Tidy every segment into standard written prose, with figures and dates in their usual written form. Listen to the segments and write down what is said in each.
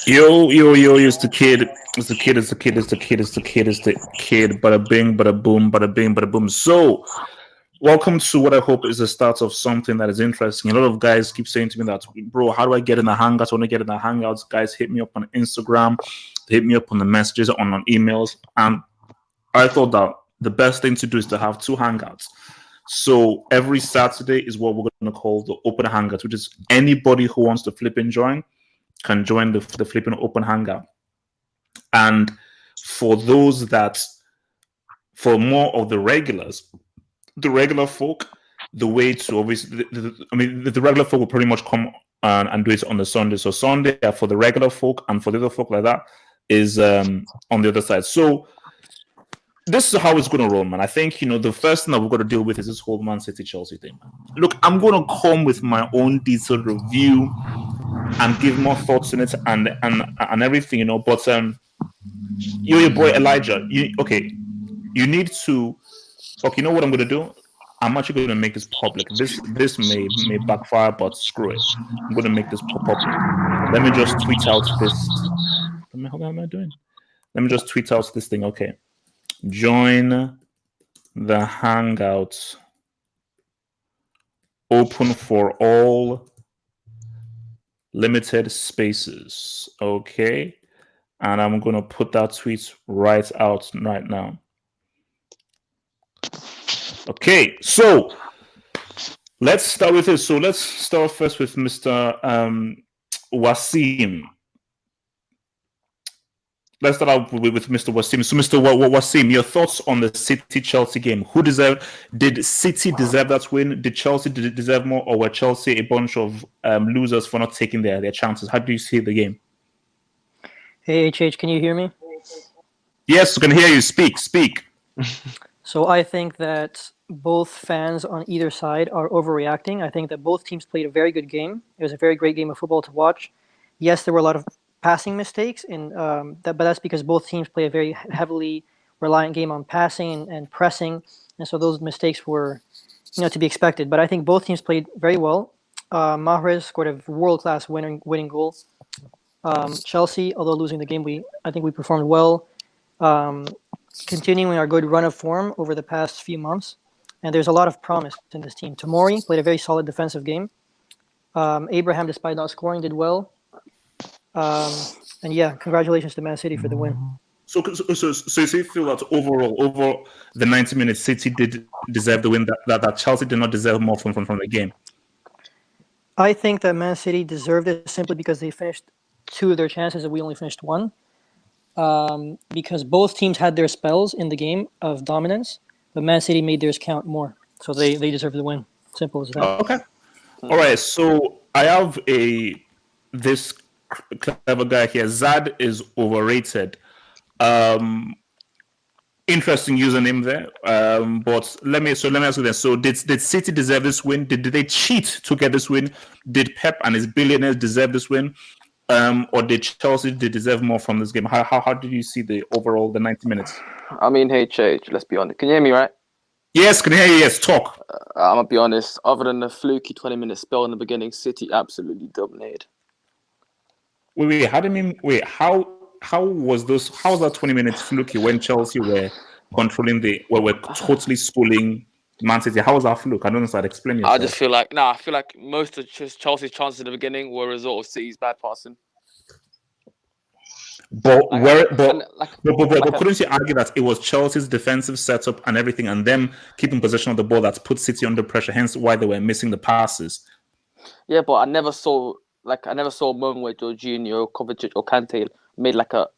Yo, it's the kid. It's the kid, it's the kid, it's the kid, it's the kid, it's the kid. Bada bing, bada boom, bada bing, bada boom. So, welcome to what I hope is the start of something that is interesting. A lot of guys keep saying to me that, bro, how do I get in the Hangouts? I want to get in the Hangouts. Guys, hit me up on Instagram, hit me up on the messages, on emails. And I thought that the best thing to do is to have two Hangouts. So, every Saturday is what we're going to call the Open Hangouts, which is anybody who wants to flip and join can join the flipping open hangout. And for those for more of the regulars, the regular folk, the way to obviously, the regular folk will pretty much come and do it on the Sunday. So Sunday for the regular folk, and for the other folk like that is on the other side. So this is how it's going to roll, man. I think, the first thing that we've got to deal with is this whole Man City Chelsea thing. Look, I'm going to come with my own detailed review and give more thoughts in it and everything, But you're your boy Elijah. You need to. Okay, you know what I'm going to do? I'm actually going to make this public. This may backfire, but screw it. I'm going to make this public. Let me just tweet out this. How am I doing? Let me just tweet out this thing. Okay. Join the Hangout. Open for all. Limited spaces. Okay. And I'm going to put that tweet right out right now. Okay. So let's start with this. So let's start first with Mr. Wasim. Let's start out with Mr. Wasim. So, Mr. Wasim, your thoughts on the City-Chelsea game? Did City deserve that win? Did Chelsea deserve more? Or were Chelsea a bunch of losers for not taking their chances? How do you see the game? Hey, HH, can you hear me? Yes, I can hear you. Speak. So I think that both fans on either side are overreacting. I think that both teams played a very good game. It was a very great game of football to watch. Yes, there were a lot of passing mistakes, but that's because both teams play a very heavily reliant game on passing and pressing, and so those mistakes were, to be expected. But I think both teams played very well. Mahrez scored a world-class winning goal. Chelsea, although losing the game, I think we performed well, continuing our good run of form over the past few months. And there's a lot of promise in this team. Tomori played a very solid defensive game. Abraham, despite not scoring, did well. And yeah, congratulations to Man City for the win. So you feel that overall, over the 90 minutes, City did deserve the win, that Chelsea did not deserve more from the game? I think that Man City deserved it simply because they finished two of their chances and we only finished one. Because both teams had their spells in the game of dominance, but Man City made theirs count more. So they deserve the win. Simple as that. Okay. All right. So I have this clever guy here. Zad is overrated. Interesting username there. But let me ask you this. So did City deserve this win? Did they cheat to get this win? Did Pep and his billionaires deserve this win? Or did Chelsea deserve more from this game? How did you see the 90 minutes? I mean, HH, let's be honest. Can you hear me, right? Yes, can hear you. Yes, talk. I'm going to be honest. Other than the fluky 20-minute spell in the beginning, City absolutely dominated. Wait. How do you mean? Wait, how was that 20 minutes fluky when Chelsea were controlling were totally schooling Man City? How was that fluke? I don't understand. Explain yourself. I just feel like most of Chelsea's chances in the beginning were a result of City's bad passing. But couldn't you argue that it was Chelsea's defensive setup and everything, and them keeping possession of the ball that's put City under pressure? Hence, why they were missing the passes. Yeah, but I never saw a moment where Jorginho, Kovacic, or Kante made like a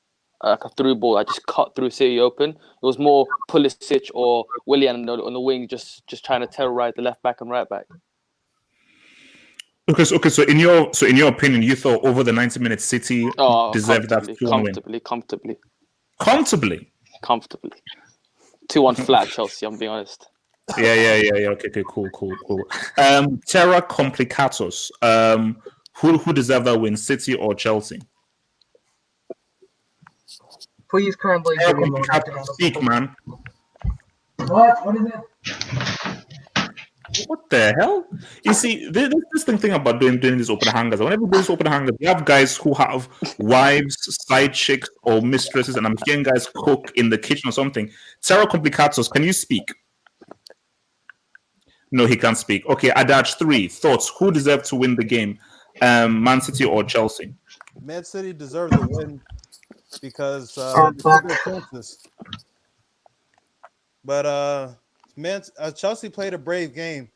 through ball that just cut through City open. It was more Pulisic or Willian on the wing, just trying to terrorize the left back and right back. Okay. So in your opinion, you thought over the 90 minutes, City deserved that 2-1 win? Comfortably. 2-1 flat, Chelsea. I'm being honest. Yeah. Okay, cool. Terra Complicatos. Who deserved that win, City or Chelsea? Please kindly give me a moment. Speak, man. What is it? What the hell? You see, this thing about doing these open hangers. Whenever we do these open hangers, we have guys who have wives, side chicks, or mistresses, and I'm hearing guys cook in the kitchen or something. Sarah Complicatos, can you speak? No, he can't speak. Okay, Adage 3, thoughts. Who deserved to win the game? Man City or Chelsea? Man City deserved the win because they took their chances. But Chelsea played a brave game.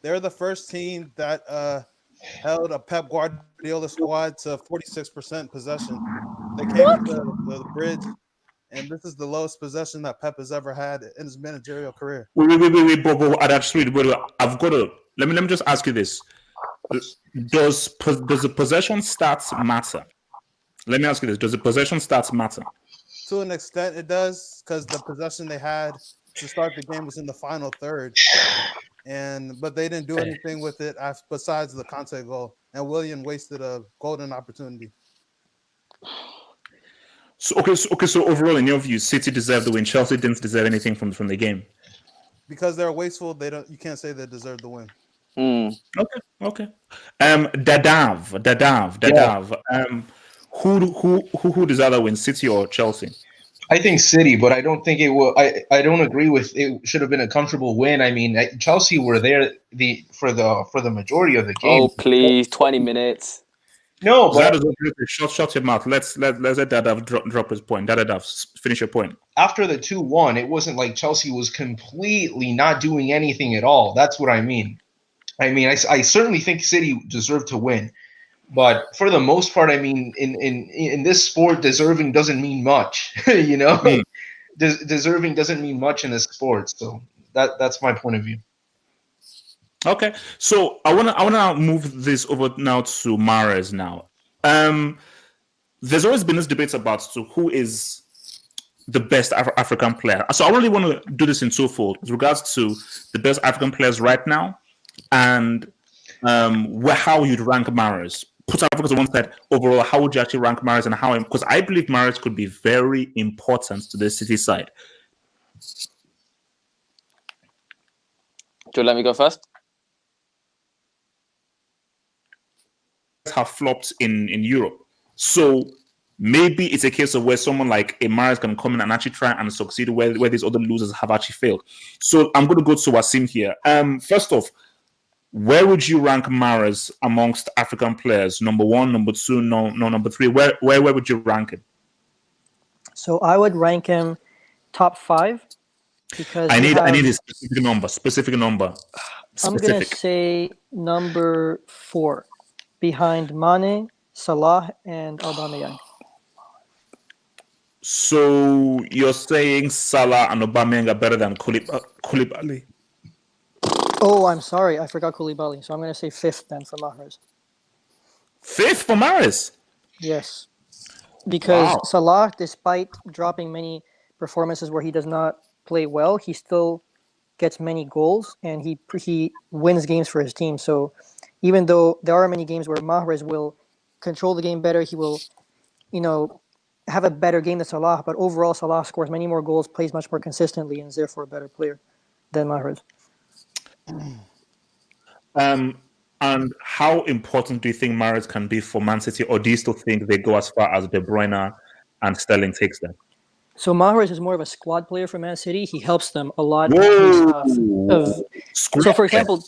They're the first team that held a Pep Guardiola squad to 46% possession. They came to the bridge, and this is the lowest possession that Pep has ever had in his managerial career. Wait, but Adage 3, I've got to let me just ask you this: Does the possession stats matter? Let me ask you this: Does the possession stats matter? To an extent, it does, because the possession they had to start the game was in the final third, but they didn't do anything with it besides the Conte goal, and Willian wasted a golden opportunity. So overall, in your view, City deserved the win. Chelsea didn't deserve anything from the game because they're wasteful. You can't say they deserve the win. Okay. Dadav. Yeah. Who deserved the win, City or Chelsea? I think City, but I don't think it will. I don't agree with it. Should have been a comfortable win. I mean, Chelsea were there for the majority of the game. Oh please, 20 minutes. No, but shut your mouth. Let's let Dadav drop his point. Dadav, finish your point. After the 2-1, it wasn't like Chelsea was completely not doing anything at all. That's what I mean. I certainly think City deserved to win. But for the most part, I mean, in this sport, deserving doesn't mean much. You know, deserving doesn't mean much in this sport. So that's my point of view. Okay, so I wanna move this over now to Mahrez now. There's always been this debate about who is the best African player. So I really want to do this in twofold with regards to the best African players right now, and how you'd rank Mahrez. Put Africa to one side. Overall, how would you actually rank Mahrez, and how? Because I believe Mahrez could be very important to the City side. Do you let me go first? Have flopped in Europe, so maybe it's a case of where someone like a Mahrez can come in and actually try and succeed where these other losers have actually failed. So I'm going to go to Wasim here. First off, where would you rank Mahrez amongst African players? Number 1, number 2, no, number 3. Where would you rank him? So I would rank him top 5 because I need a specific number. I'm gonna say number 4, behind Mane, Salah, and Aubameyang. So you're saying Salah and Aubameyang are better than Koulibaly? Oh, I'm sorry, I forgot Koulibaly. So I'm gonna say 5th then for Mahrez. 5th for Mahrez? Yes, because Wow. Salah, despite dropping many performances where he does not play well, he still gets many goals and he wins games for his team. So even though there are many games where Mahrez will control the game better, he will, have a better game than Salah. But overall, Salah scores many more goals, plays much more consistently, and is therefore a better player than Mahrez. And how important do you think Mahrez can be for Man City, or do you still think they go as far as De Bruyne and Sterling takes them? So Mahrez is more of a squad player for Man City. He helps them a lot. So for example,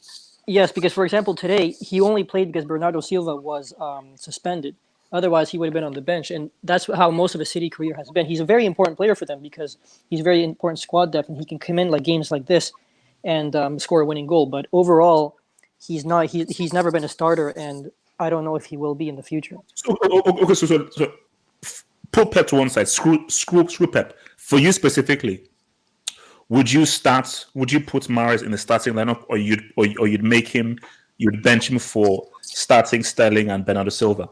yes, because for example today he only played because Bernardo Silva was suspended. Otherwise, he would have been on the bench, and that's how most of his City career has been. He's a very important player for them because he's very important squad depth, and he can come in like games like this and score a winning goal. But overall, he's not. He's never been a starter, and I don't know if he will be in the future. So put Pep to one side. Screw Pep. For you specifically, would you put Mahrez in the starting lineup, or you'd bench him for starting Sterling and Bernardo Silva?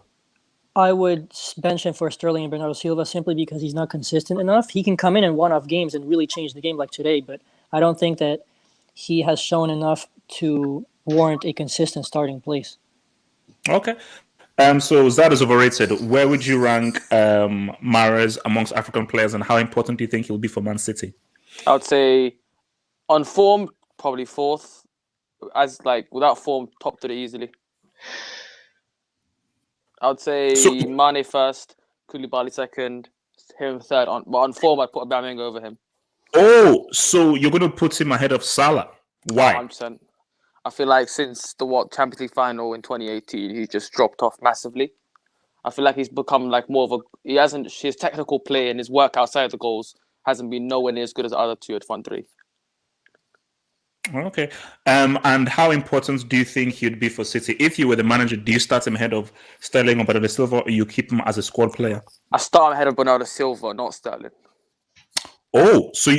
I would bench him for Sterling and Bernardo Silva simply because he's not consistent enough. He can come in one-off games and really change the game like today, but I don't think that he has shown enough to warrant a consistent starting place. Okay. So Zad is overrated. Where would you rank Mahrez amongst African players, and how important do you think he'll be for Man City? I would say on form, probably 4th. as like without form, top 3 easily. I would say So- Mane first, Koulibaly second, him third. But on form, I'd put Aubameyang over him. Oh, so you're going to put him ahead of Salah? Why? 100%. I feel like since the Champions League final in 2018, he just dropped off massively. I feel like he's become like more of a. His technical play and his work outside the goals hasn't been nowhere near as good as the other 2 at front 3. Okay. And how important do you think he'd be for City? If you were the manager, do you start him ahead of Sterling or Bernardo Silva, or you keep him as a squad player? I start him ahead of Bernardo Silva, not Sterling. Oh, so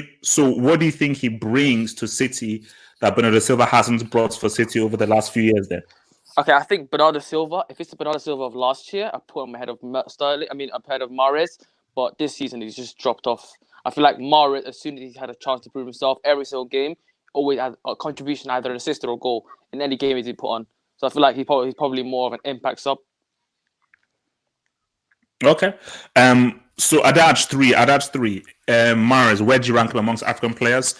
what do you think he brings to City that Bernardo Silva hasn't brought for City over the last few years then? Okay, I think Bernardo Silva, if it's the Bernardo Silva of last year, I put him ahead of Sterling. Ahead of Mahrez. But this season, he's just dropped off. I feel like Mahrez, as soon as he's had a chance to prove himself, every single game, always had a contribution, either an assist or a goal in any game he's put on. So I feel like he's probably more of an impact sub. Okay. So Adage 3. Mahrez, where do you rank him amongst African players?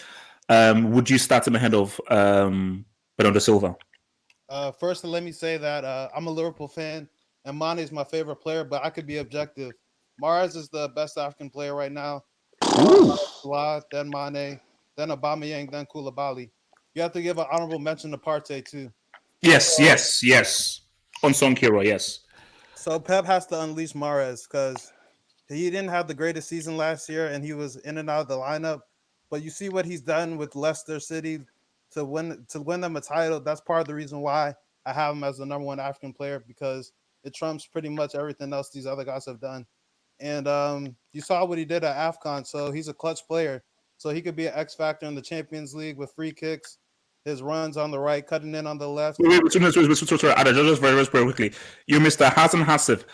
Would you start him ahead of Bernardo Silva? First, let me say that I'm a Liverpool fan, and Mane is my favorite player, but I could be objective. Mahrez is the best African player right now. Salah, then Mane, then Aubameyang, then Koulibaly. You have to give an honorable mention to Partey too. Yes. Unsung hero, yes. So Pep has to unleash Mahrez because he didn't have the greatest season last year, and he was in and out of the lineup. But you see what he's done with Leicester City to win them a title. That's part of the reason why I have him as the number 1 African player, because it trumps pretty much everything else these other guys have done. And you saw what he did at AFCON, so he's a clutch player. So he could be an X factor in the Champions League with free kicks, his runs on the right, cutting in on the left. Sorry, just very quickly. You, Mr. Hassan Hassif.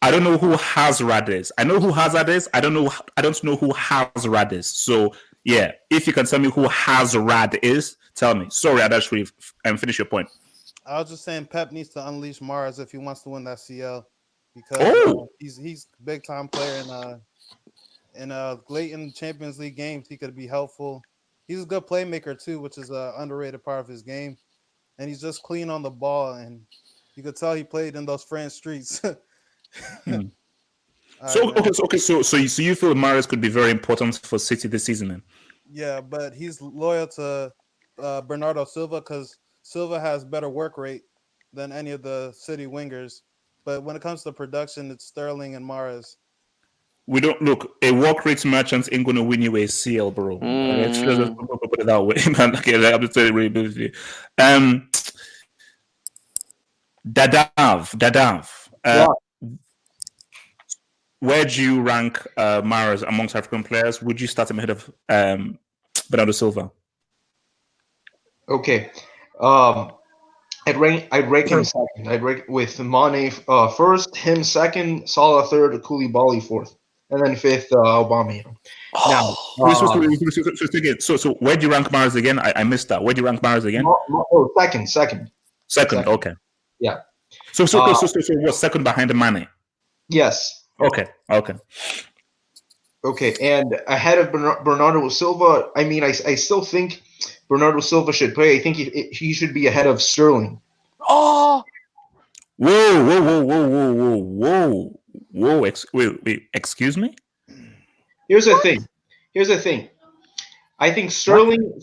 I don't know who Hazard is. I know who Hazard is. I don't know who Hazard is. So yeah, if you can tell me who Hazard is, tell me. Sorry, Adash Sharif, and finish your point. I was just saying Pep needs to unleash Mahrez if he wants to win that CL, because he's a big time player in late in Champions League games. He could be helpful. He's a good playmaker too, which is an underrated part of his game, and he's just clean on the ball, and you could tell he played in those French streets. So you feel Mahrez could be very important for City this season then? Yeah, but he's loyal to Bernardo Silva because Silva has better work rate than any of the City wingers. But when it comes to production, it's Sterling and Mahrez. We don't look. A work rate merchant ain't going to win you a CL, bro. Let's just put it that way. Okay, I'm just saying really briefly. Dadav. Where do you rank Mahrez amongst African players? Would you start him ahead of Bernardo Silva? Okay. I'd rank him second. I'd rank with Mane first, him second, Salah third, Koulibaly fourth, and then fifth, Aubameyang. Now, so where do you rank Mahrez again? I missed that. Where do you rank Mahrez again? Second. Second. Okay. Yeah. So what's second behind Mane? Yes. Okay. And ahead of Bernardo Silva, I still think Bernardo Silva should play. I think he should be ahead of Sterling. Oh! Whoa! Wait, excuse me? Here's the thing. I think Sterling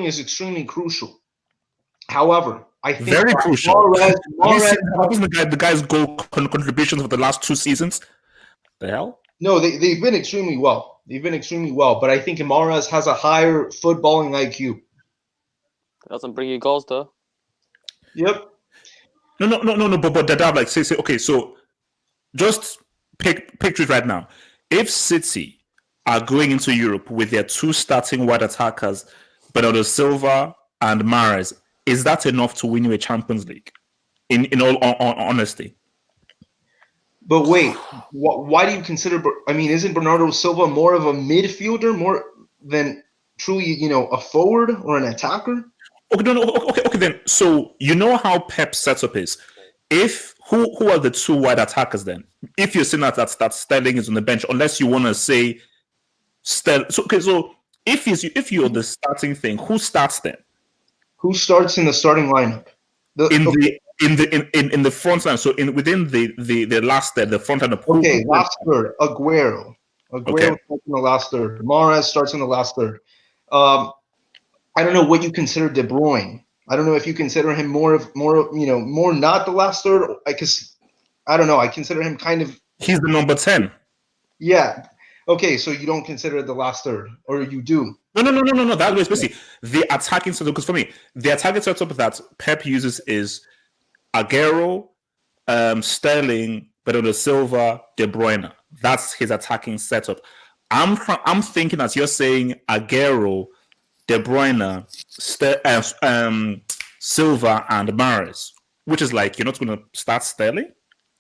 is extremely crucial. However, I think very crucial. Mahrez, the guy's goal contributions for the last 2 seasons. The hell? No, they've been extremely well. But I think Mahrez has a higher footballing IQ. Doesn't bring you goals though. Yep. No. But Dadav, like say, okay. So just picture it right now. If City are going into Europe with their 2 starting wide attackers, Bernardo Silva and Mahrez, is that enough to win you a Champions League? In all honesty. But wait, why do you consider? Isn't Bernardo Silva more of a midfielder, more than truly, a forward or an attacker? Okay. Then, so you know how Pep's setup is. Who are the 2 wide attackers then? If you're saying that Sterling is on the bench, unless you want to say Sterling. So if you're the starting thing, who starts then? Who starts in the starting lineup? In the front line, so within the last third, the front line of Okay, last third. Aguero Okay. starts in the last third. Mahrez starts in the last third. I don't know what you consider De Bruyne. I don't know if you consider him more not the last third, because I don't know. I consider him kind of. He's the number 10. Yeah. Okay, so you don't consider it the last third, or you do? No. That was basically the attacking setup. Because for me, the attacking setup that Pep uses is Aguero, Sterling, Bernardo Silva, De Bruyne. That's his attacking setup. I'm thinking, as you're saying, Aguero, De Bruyne, Silva, and Mahrez, which is like, you're not going to start Sterling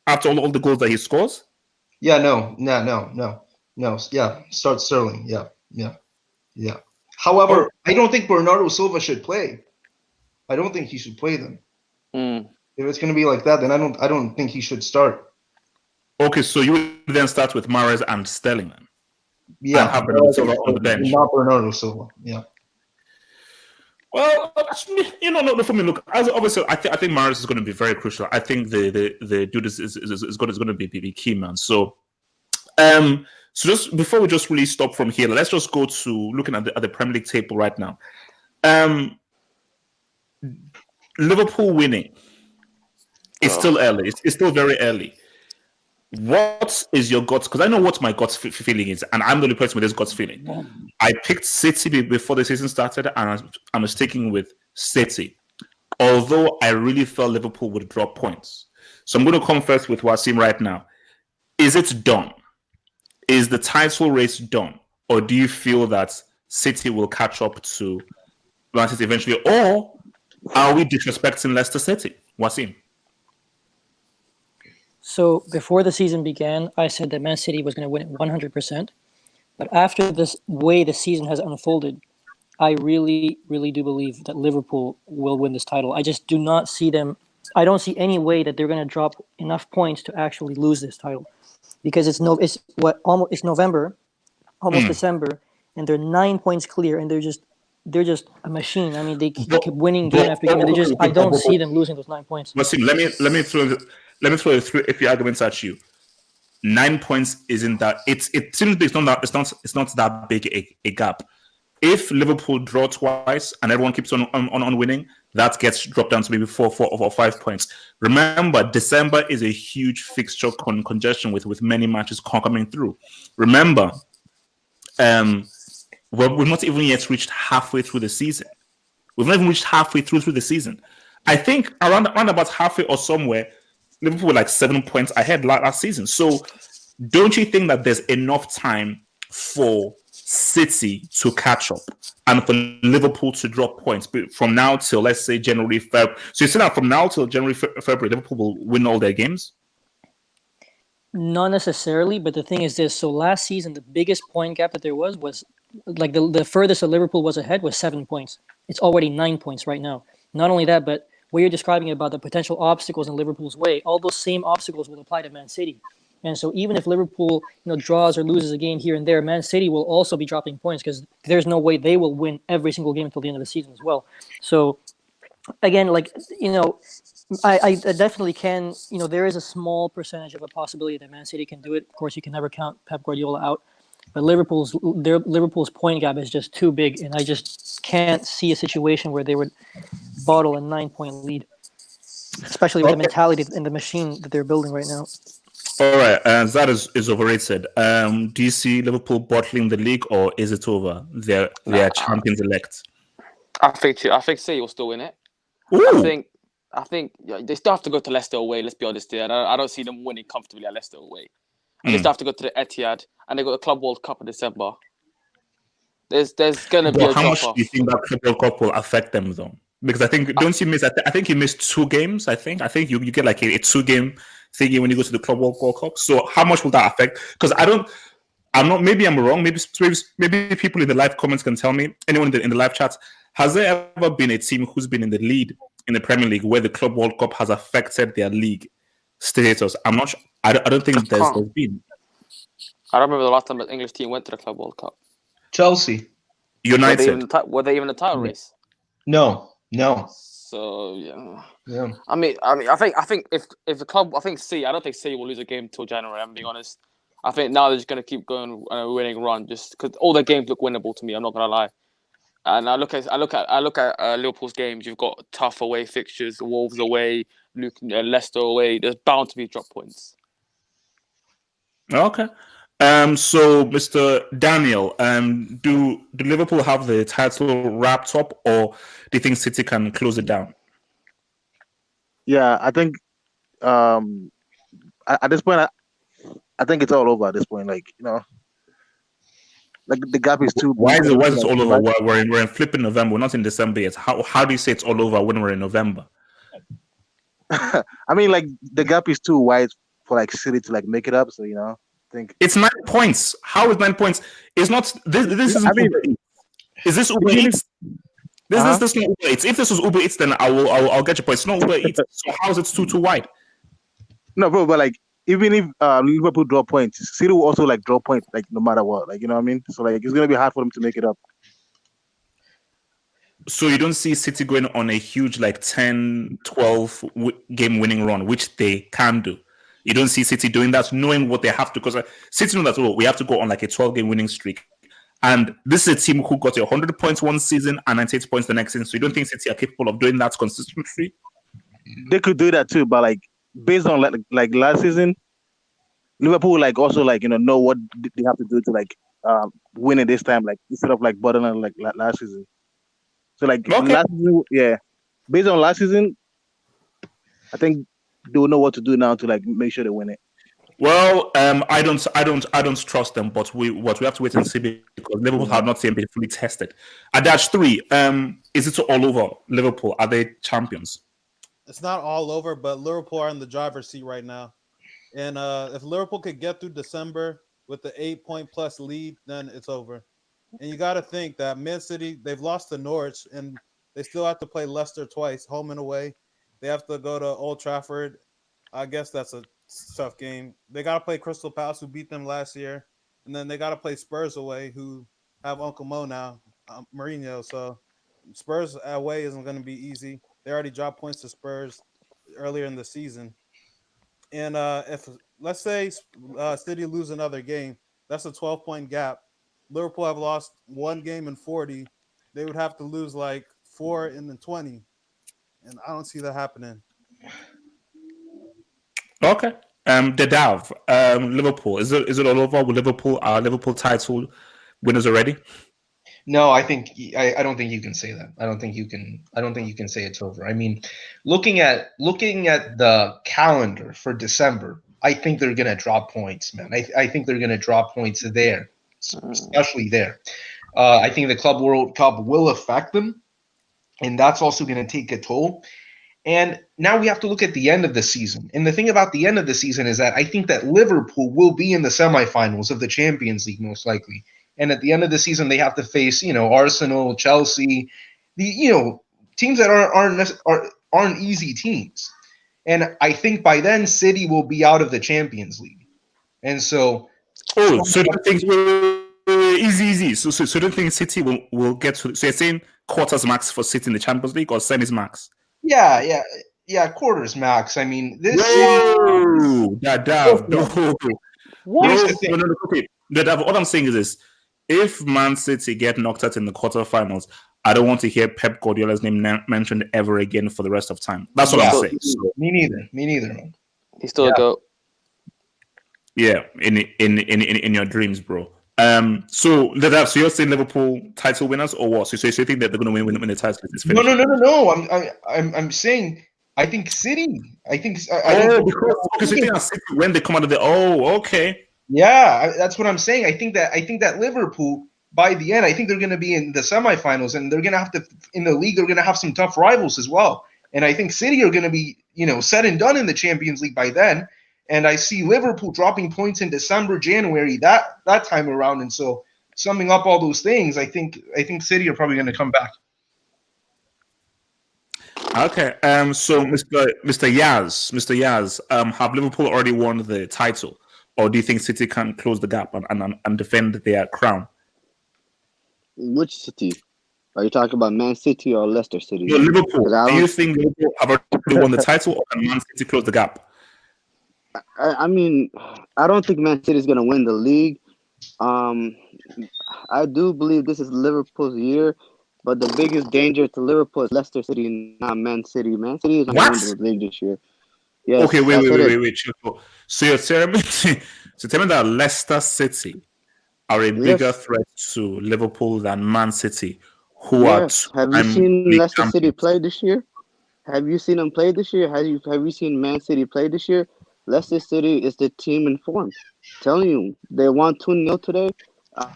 after all the goals that he scores. Yeah, no. Yeah, start Sterling. Yeah. However, I don't think Bernardo Silva should play. I don't think he should play them. If it's going to be like that, then I don't think he should start. Okay, so you would then start with Mahrez and Sterling then? Yeah, and have Bernardo Silva on the bench. Not Bernardo Silva. Yeah. Well, no, for me, look, obviously, I think Mahrez is going to be very crucial. I think the dude is going to be key, man. So, just before we just really stop from here, let's just go to looking at the Premier League table right now. Liverpool winning. It's still early. It's still very early. What is your gut? Because I know what my gut feeling is, and I'm the only person with this gut feeling. I picked City before the season started, and I'm sticking with City. Although I really felt Liverpool would drop points. So I'm going to come first with Wasim right now. Is it done? Is the title race done? Or do you feel that City will catch up to Man City eventually? Or are we disrespecting Leicester City? Wasim? So before the season began, I said that Man City was going to win it 100%. But after this way the season has unfolded, I really, really do believe that Liverpool will win this title. I just do not see them. I don't see any way that they're going to drop enough points to actually lose this title, because it's November, almost December, and they're 9 points clear, and they're just a machine. I mean, they keep winning game after game, and I don't see them losing those 9 points. Wasim, let me throw a few arguments at you. 9 points isn't that. It seems it's not that big a gap. If Liverpool draw twice and everyone keeps on winning, that gets dropped down to maybe 4 or 5 points. Remember, December is a huge fixture congestion with many matches coming through. Remember, we've not even yet reached halfway through the season. We've not even reached halfway through the season. I think around about halfway or somewhere, Liverpool were like 7 points ahead last season. So don't you think that there's enough time for City to catch up and for Liverpool to drop points from now till, let's say, January, February? So you say that from now till January, February, Liverpool will win all their games? Not necessarily, but the thing is this. So last season, the biggest point gap that there was like the furthest that Liverpool was ahead was 7 points. It's already 9 points right now. Not only that, but what you're describing about the potential obstacles in Liverpool's way, all those same obstacles will apply to Man City. And so even if Liverpool, draws or loses a game here and there, Man City will also be dropping points, because there's no way they will win every single game until the end of the season as well. So again, I definitely can, there is a small percentage of a possibility that Man City can do it. Of course, you can never count Pep Guardiola out. But Liverpool's point gap is just too big, and I just can't see a situation where they would bottle a 9 point lead, especially with the mentality and the machine that they're building right now. All right, that is overrated. Do you see Liverpool bottling the league, or is it over? They're champions elect. I think City will still win it. Ooh. I think they still have to go to Leicester away. Let's be honest here. I don't see them winning comfortably at Leicester away. And they still have to go to the Etihad, and they got the Club World Cup in December. There's gonna be a how much drop-off. do you think that Club World Cup will affect them though? Because I think I think you missed 2 games. I think you get like a 2-game thingy when you go to the Club World Cup. So how much will that affect? Because I'm not. Maybe I'm wrong. Maybe people in the live comments can tell me. Anyone in the live chat, has there ever been a team who's been in the lead in the Premier League where the Club World Cup has affected their league status? I'm not sure. I don't think there's been. I don't remember the last time an English team went to the Club World Cup. Chelsea. United. Were they even a title race? No. No. So yeah. Yeah. I think if the club, I don't think City will lose a game until January. I'm being honest. I think now they're just gonna keep going on a winning run, just because all their games look winnable to me. I'm not gonna lie. And I look at Liverpool's games. You've got tough away fixtures, Wolves away, Leicester away. There's bound to be drop points. Okay. So, Mr. Daniel, do Liverpool have the title wrapped up, or do you think City can close it down? Yeah, I think at this point, I think it's all over at this point. Like, like the gap is too big. Why is it all over? Like, We're in flipping November. We're not in December yet. How do you say it's all over when we're in November? I mean, like the gap is too wide for like City to like make it up. So I think It's 9 points. How is 9 points? It's not. This is. I mean, Uber Eats. Is this Uber Eats? This is not Uber Eats. If this was Uber Eats, then I'll get your point. It's not Uber Eats. So how is it too wide? no, bro. But like, even if Liverpool draw points, City will also like draw points, like no matter what. Like, you know what I mean? So like, it's gonna be hard for them to make it up. So you don't see City going on a huge like 10, 12 game winning run, which they can do. You don't see City doing that, knowing what they have to, because City know that we have to go on like a 12-game winning streak. And this is a team who got 100 points one season and 98 points the next season. So you don't think City are capable of doing that consistently? They could do that too, but like based on like last season, Liverpool like also like know what they have to do to like win it this time, like instead of like bottling like last season. So like last season, yeah, based on last season, I think they will know what to do now to like make sure they win it. Well, I don't trust them, but we have to wait and see because Liverpool have not yet been fully tested. At dash 3, is it all over Liverpool? Are they champions? It's not all over, but Liverpool are in the driver's seat right now. And if Liverpool could get through December with the 8-point plus lead, then it's over. And you got to think that Man City, they've lost to Norwich, and they still have to play Leicester twice, home and away. They have to go to Old Trafford. I guess that's a tough game. They got to play Crystal Palace, who beat them last year. And then they got to play Spurs away, who have Uncle Mo now, Mourinho. So Spurs away isn't going to be easy. They already dropped points to Spurs earlier in the season. And if, let's say, City lose another game, that's a 12-point gap. Liverpool have lost one game in 40. They would have to lose like 4 in the 20. And I don't see that happening. Okay. The Dav, Liverpool. Is it all over? Will Liverpool title winners already? No, I don't think you can say that. I don't think you can say it's over. I mean, looking at the calendar for December, I think they're gonna drop points, man. I think they're gonna drop points there, especially there. I think the Club World Cup will affect them, and that's also gonna take a toll. And now we have to look at the end of the season. And the thing about the end of the season is that I think that Liverpool will be in the semifinals of the Champions League most likely. And at the end of the season, they have to face, Arsenal, Chelsea, the teams that aren't easy teams. And I think by then, City will be out of the Champions League. And so, so don't think easy. So don't think City will get to? So you're saying quarters max for City in the Champions League or semis max? Yeah, quarters max. I mean, this Whoa, Dav, no. Here's the thing. No, okay. Dav, what I'm saying is this. If Man City get knocked out in the quarterfinals, I don't want to hear Pep Guardiola's name mentioned ever again for the rest of time. That's what I'm saying. So, me neither, man. He's still a goat. Yeah, in your dreams, bro. So you're saying Liverpool title winners or what? So you think that they're going to win the title? No. I'm saying I think City. Because you think City when they come out of the okay. Yeah, that's what I'm saying. I think that Liverpool by the end, I think they're going to be in the semifinals, and they're going to have to in the league. They're going to have some tough rivals as well. And I think City are going to be said and done in the Champions League by then. And I see Liverpool dropping points in December, January, that time around. And so, summing up all those things, I think City are probably going to come back. Okay. So, Mr. Yaz, have Liverpool already won the title, or do you think City can close the gap and defend their crown? Which City? Are you talking about Man City or Leicester City? No, Liverpool. 'Cause I Do you don't- think Liverpool have already won the title, or can Man City close the gap? I mean, I don't think Man City is going to win the league. I do believe this is Liverpool's year, but the biggest danger to Liverpool is Leicester City, not Man City. Man City is not going to win the league this year. Yes, Okay, I said it. wait. Chill. So you're telling me, so tell me that Leicester City are a bigger Yes. threat to Liverpool than Man City, who Yes. are Have you two-time seen league Leicester City champions. play this year? Have you seen them play this year? Have you seen Man City play this year? Leicester City is the team in form. Telling you, they won 2-0 today.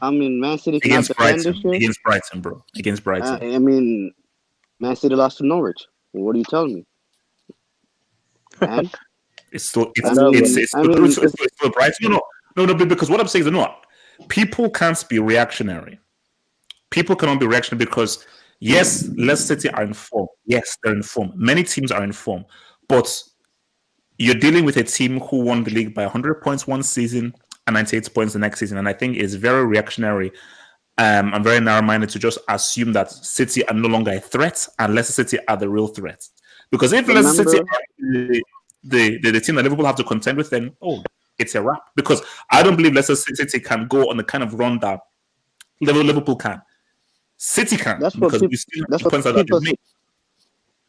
I mean, Man City cannot Against defend this Brighton, year. against Brighton, bro, against Brighton. I mean, Man City lost to Norwich. What are you telling me? And It's still I mean, it's I mean, it's, still Brighton. No, because what I'm saying is no. People can't be reactionary. People cannot be reactionary because yes, Leicester City are in form. Yes, they're in form. Many teams are in form, but you're dealing with a team who won the league by 100 points one season and 98 points the next season, and I think it's very reactionary and very narrow-minded to just assume that City are no longer a threat and Leicester City are the real threat. Because if Leicester City remember, are the team that Liverpool have to contend with, then it's a wrap. Because I don't believe Leicester City can go on the kind of run that Liverpool can. City can, that's what because people. we still That's have what points that people. they made.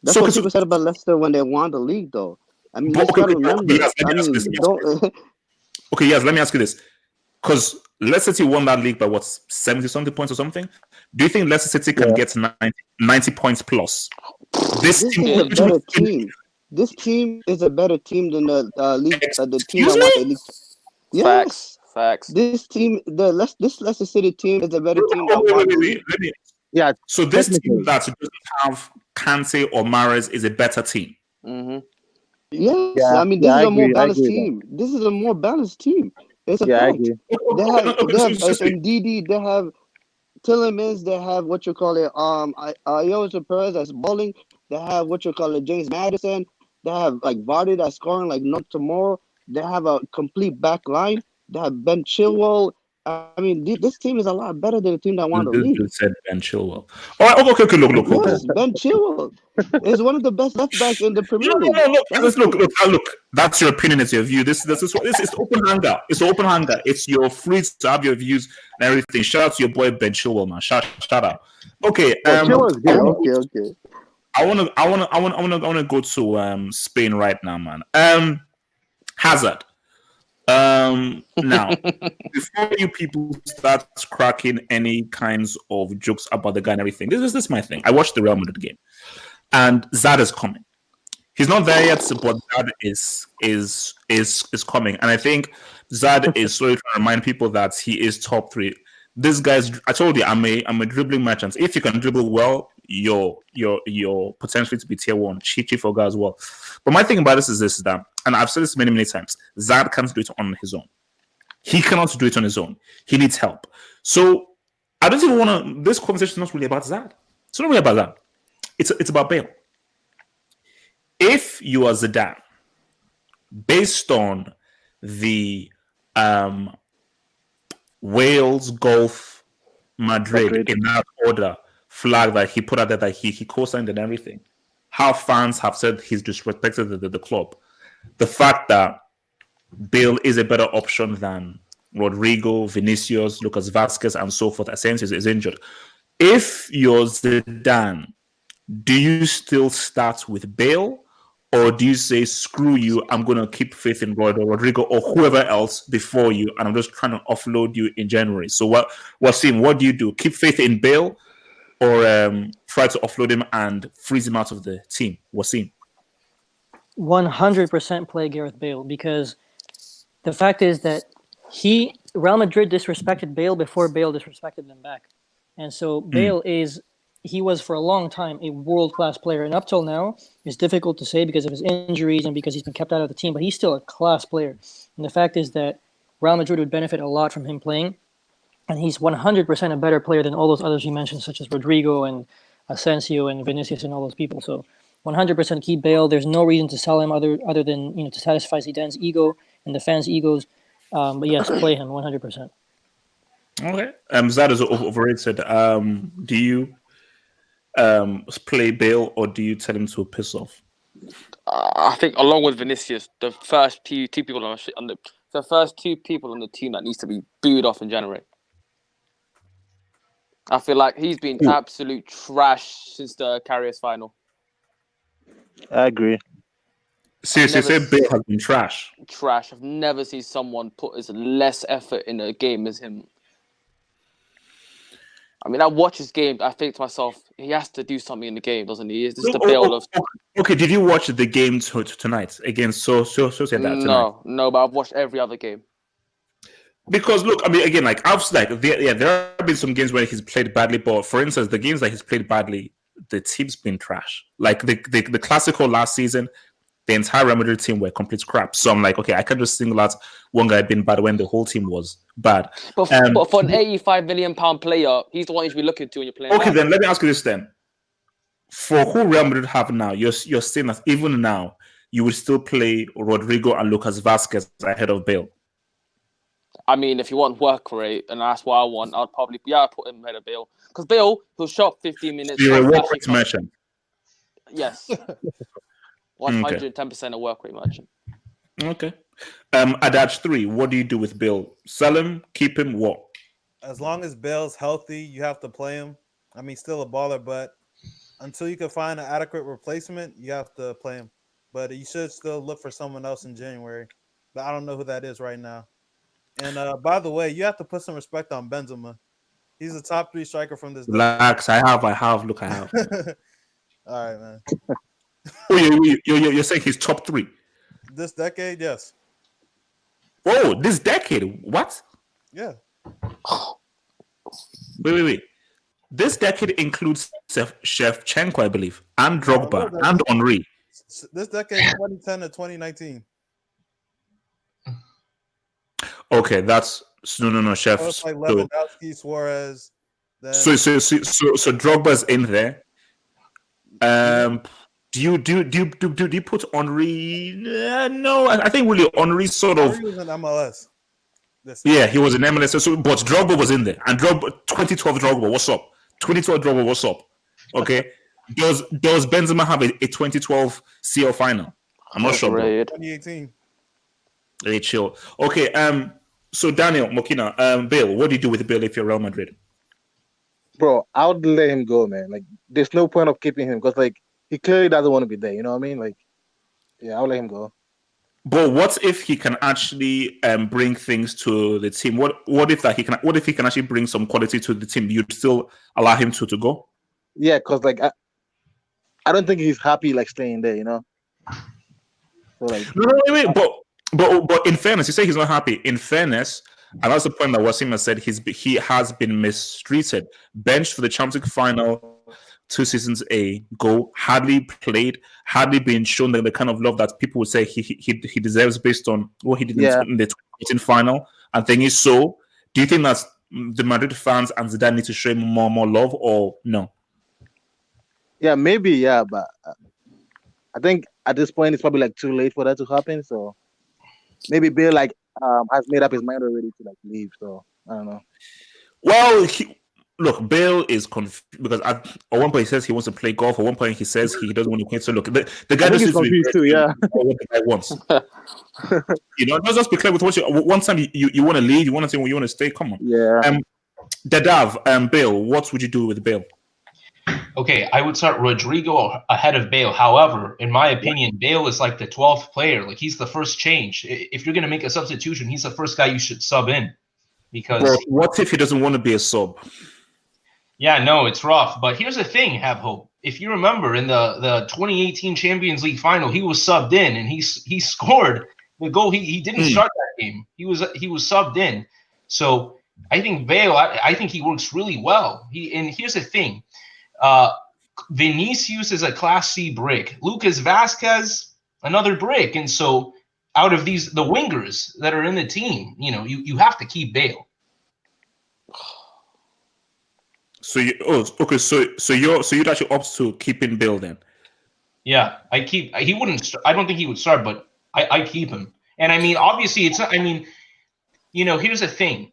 That's what people said about Leicester when they won the league, though. I mean, you just gotta remember. Yes, let I me ask you mean, this. don't. Okay, yes, let me ask you this. Because Leicester City won that league by what, 70-something points or something? Do you think Leicester City can get 90 points plus? This This team is a better team. This team is a better team than the league. The team that won the league. Yes. Facts. This team, this Leicester City team is a better team that Wait, won the league. Yeah. So this team Technically. that doesn't have Kante or Mahrez is a better team. Mm-hmm. Yes, Yeah, I mean this is I a more agree. I balanced agree with that. team. This is a more balanced team. It's a Yeah, I fact. agree. They have So Ndidi, they have Tillemans, they have what you call it, Ayoze Perez that's bowling. They have what you call it, James Madison. They have like Vardy that's scoring like no tomorrow. They have a complete back line. They have Ben Chilwell. I mean, this team is a lot better than the team that won the This league. dude said Ben Chilwell. All right, okay, look. Yes, Ben Chilwell is one of the best left backs in the Premier League. Look. That's your opinion. It's your view. This is open hangout. It's an open hangout. It's your free to have your views and everything. Shout out to your boy Ben Chilwell, man. Shout out. Okay. Chilwell's good. Okay. I wanna go to Spain right now, man. Hazard. Now, before you people start cracking any kinds of jokes about the guy and everything, this is my thing. I watched the Real Madrid game, and Zad is coming. He's not there yet, but Zad is coming, and I think Zad is slowly trying to remind people that he is top three. This guy's. I told you, I'm a dribbling merchant. If you can dribble well, you're potentially to be tier one. Chichi for guys as well. But my thing about this is that, and I've said this many times, Zad can't do it on his own. He cannot do it on his own. He needs help. So I don't even want to. This conversation is not really about Zad. It's not really about that. It's about Bale. If you are Zidane, based on the Wales, Gulf, Madrid in that order flag that he put out there that he co-signed and everything, how fans have said he's disrespected the club. The fact that Bale is a better option than Rodrigo, Vinicius, Lucas Vazquez, and so forth. Asensio is injured. If you're Zidane, do you still start with Bale? Or do you say, screw you, I'm going to keep faith in Rodrigo or whoever else before you, and I'm just trying to offload you in January? So what do you do? Keep faith in Bale or try to offload him and freeze him out of the team? Wasim? 100% play Gareth Bale, because the fact is that Real Madrid disrespected Bale before Bale disrespected them back. And so Bale he was for a long time a world-class player. And up till now, it's difficult to say because of his injuries and because he's been kept out of the team, but he's still a class player. And the fact is that Real Madrid would benefit a lot from him playing. And he's 100% a better player than all those others you mentioned, such as Rodrigo and Asensio and Vinicius and all those people. So 100% keep Bale. There's no reason to sell him other than to satisfy Zidane's ego and the fans' egos. But yes, play him 100%. Okay. Zad is overrated. Do you play Bale, or do you tell him to piss off? I think along with Vinicius, the first two people the first two people on the team that needs to be booed off in January. I feel like he's been absolute trash since the Carriers final. I agree. Seriously, say Bale has been trash. Trash. I've never seen someone put as less effort in a game as him. I mean, I watch his games. I think to myself, he has to do something in the game, doesn't he? This is the Bale of. Okay, did you watch the game tonight against tonight? No, but I've watched every other game. Because look, I mean, again, like there have been some games where he's played badly, but for instance, the games that he's played badly, the team's been trash. Like the Clasico last season, the entire Real Madrid team were complete crap. So I'm like, okay, I can't just single out one guy being bad when the whole team was bad. But for an £85 million player, he's the one you should be looking to when you're playing. Okay, then let me ask you this then: for who Real Madrid have now, you're saying that even now you would still play Rodrigo and Lucas Vazquez ahead of Bale? I mean, if you want work rate, and that's what I want, I'd probably put him ahead of Bale. Because Bale, he'll shop 15 minutes. So you're a work rate merchant. Yes. 110% a work rate merchant. Okay. Adage 3, what do you do with Bale? Sell him, keep him, what? As long as Bale's healthy, you have to play him. I mean, still a baller, but until you can find an adequate replacement, you have to play him. But you should still look for someone else in January. But I don't know who that is right now. And by the way, you have to put some respect on Benzema. He's the top 3 striker from this. Relax, I have. Look, I have. All right, man. You're saying he's top 3? This decade, yes. Oh, this decade? What? Yeah. Wait. This decade includes Shevchenko, I believe, and Drogba, and Henry. This decade, 2010 to 2019. Okay, that's no, Chef. So it's like Lewandowski, Suarez. Then... So Drogba's in there. Do you put Henry? No, I think really Henry sort of. Henry was in MLS. Yeah, he was in MLS. So, but Drogba was in there, and 2012 Drogba, what's up? 2012 Drogba, what's up? Okay, does Benzema have a 2012 CL final? I'm not sure. 2018. Hey, chill. Okay. So Daniel Mokina, Bale, what do you do with Bale if you're Real Madrid? Bro, I would let him go, man. Like, there's no point of keeping him because, like, he clearly doesn't want to be there. You know what I mean? Like, yeah, I'll let him go. But what if he can actually bring things to the team? What if he can actually bring some quality to the team? You'd still allow him to go? Yeah, because like I don't think he's happy like staying there. You know. So like, wait. But in fairness, you say he's not happy. In fairness, and that's the point that Wasim has said. He has been mistreated. Benched for the Champions League final 2 seasons ago, hardly played, hardly been shown the kind of love that people would say he deserves based on what he did in the 2018 final. And thing is, so do you think that the Madrid fans and Zidane need to show him more love, or no? Yeah, maybe, yeah, but I think at this point it's probably like too late for that to happen. So maybe Bale has made up his mind already to like leave. So I don't know. Well, look, Bale is confused because at one point he says he wants to play golf. At one point he says he doesn't want to quit. So look, the guy just confused too. Yeah, what the guy wants. Let's just be clear with what you. One time you want to leave, you want to say you want to stay. Come on. Yeah. Dadav, Bale, what would you do with Bale? Okay, I would start Rodrigo ahead of Bale. However, in my opinion, Bale is like the 12th player. Like, he's the first change. If you're going to make a substitution, he's the first guy you should sub in. Because what if he doesn't want to be a sub? Yeah, no, it's rough. But here's the thing, have hope. If you remember in the 2018 Champions League final, he was subbed in and he scored the goal. He didn't start that game. He was subbed in. So I think Bale, I think he works really well. And here's the thing. Vinicius is a Class C brick. Lucas Vazquez, another brick. And so out of the wingers that are in the team, you have to keep Bale. So you'd actually opt to keeping Bale then? Yeah, he wouldn't. I don't think he would start, but I keep him. And I mean, obviously, here's the thing.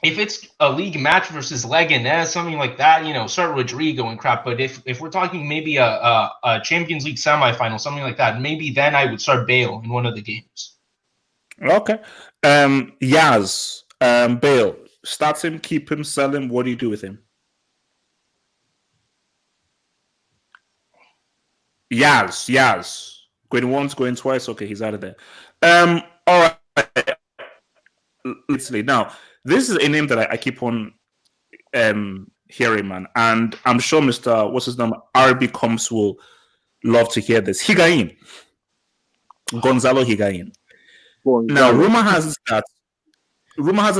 if it's a league match versus Leganés, something like that, start Rodrigo and crap. But if we're talking maybe a Champions League semifinal, something like that, maybe then I would start Bale in one of the games. Okay. Yaz, Bale, start him, keep him, sell him. What do you do with him? Yaz. Going once, going twice. Okay, he's out of there. All right. Literally. Now, this is a name that I keep on hearing, man. And I'm sure Mr. What's his name? RB Combs will love to hear this. Higuain. Gonzalo Higuain. Now, rumor has it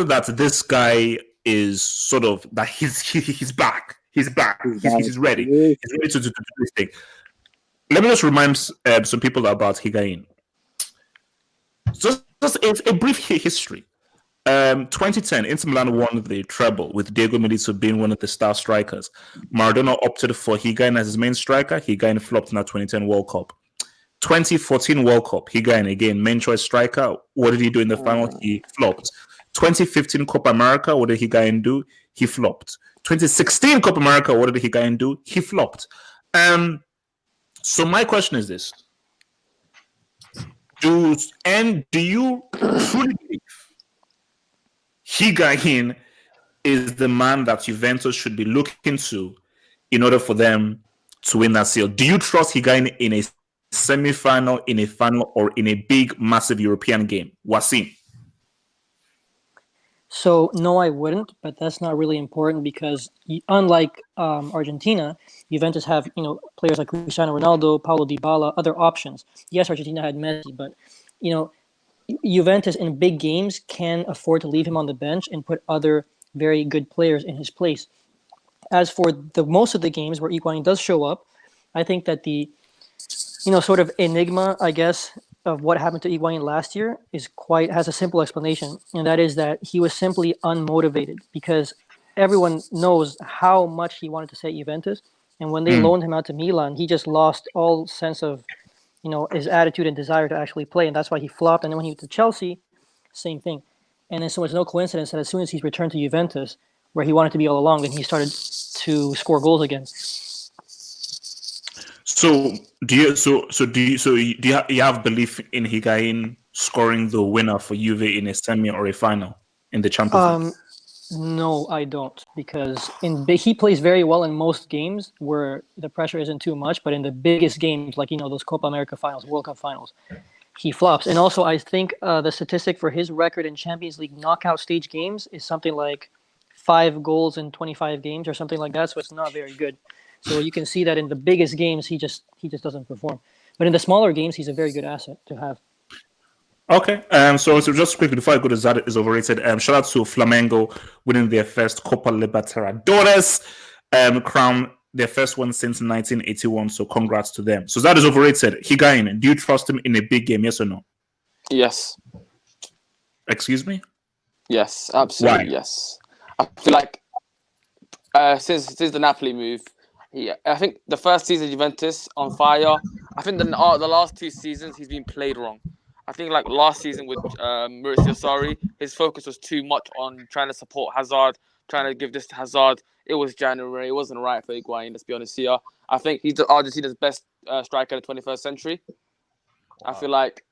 that this guy is sort of that he's back. He's back. He's ready. He's ready to do this thing. Let me just remind some people about Higuain. Just a brief history. 2010, Inter Milan won the treble with Diego Milito being one of the star strikers. Maradona opted for Higuain as his main striker. Higuain flopped in that 2010 World Cup. 2014 World Cup, Higuain again, main choice striker. What did he do in the final? He flopped. 2015 Copa America, what did Higuain do? He flopped. 2016 Copa America, what did Higuain do? He flopped. So my question is this: do you truly believe Higuain is the man that Juventus should be looking to in order for them to win that seal? Do you trust Higuain in a semi-final, in a final, or in a big, massive European game? Wasim? So no, I wouldn't, but that's not really important because unlike Argentina, Juventus have players like Cristiano Ronaldo, Paulo Dybala, other options. Yes, Argentina had Messi, but Juventus in big games can afford to leave him on the bench and put other very good players in his place. As for the most of the games where Higuain does show up, I think that the sort of enigma, I guess, of what happened to Higuain last year has a simple explanation, and that is that he was simply unmotivated because everyone knows how much he wanted to stay at Juventus, and when they loaned him out to Milan, he just lost all sense of his attitude and desire to actually play, and that's why he flopped. And then when he went to Chelsea, same thing. And then so it's no coincidence that as soon as he's returned to Juventus, where he wanted to be all along, then he started to score goals again. So do you have belief in Higuain scoring the winner for Juve in a semi or a final in the Champions League? No, I don't, because he plays very well in most games where the pressure isn't too much, but in the biggest games, like those Copa America finals, World Cup finals, he flops. And also, I think the statistic for his record in Champions League knockout stage games is something like 5 goals in 25 games or something like that. So it's not very good. So you can see that in the biggest games, he just doesn't perform. But in the smaller games, he's a very good asset to have. Okay. So just quickly before I go to Zad is overrated. Shout out to Flamengo winning their first Copa Libertadores crown, their first one since 1981. So congrats to them. So Zad is overrated. Higuain, do you trust him in a big game? Yes or no? Yes. Excuse me? Yes, absolutely. Why? Yes. I feel like since the Napoli move, I think the first season Juventus on fire. I think the last 2 seasons he's been played wrong. I think like last season with Maurizio Sarri, his focus was too much on trying to support Hazard, trying to give this to Hazard. It was January. It wasn't right for Higuain, let's be honest here. I think he's Argentina's best striker in the 21st century. Wow. I feel like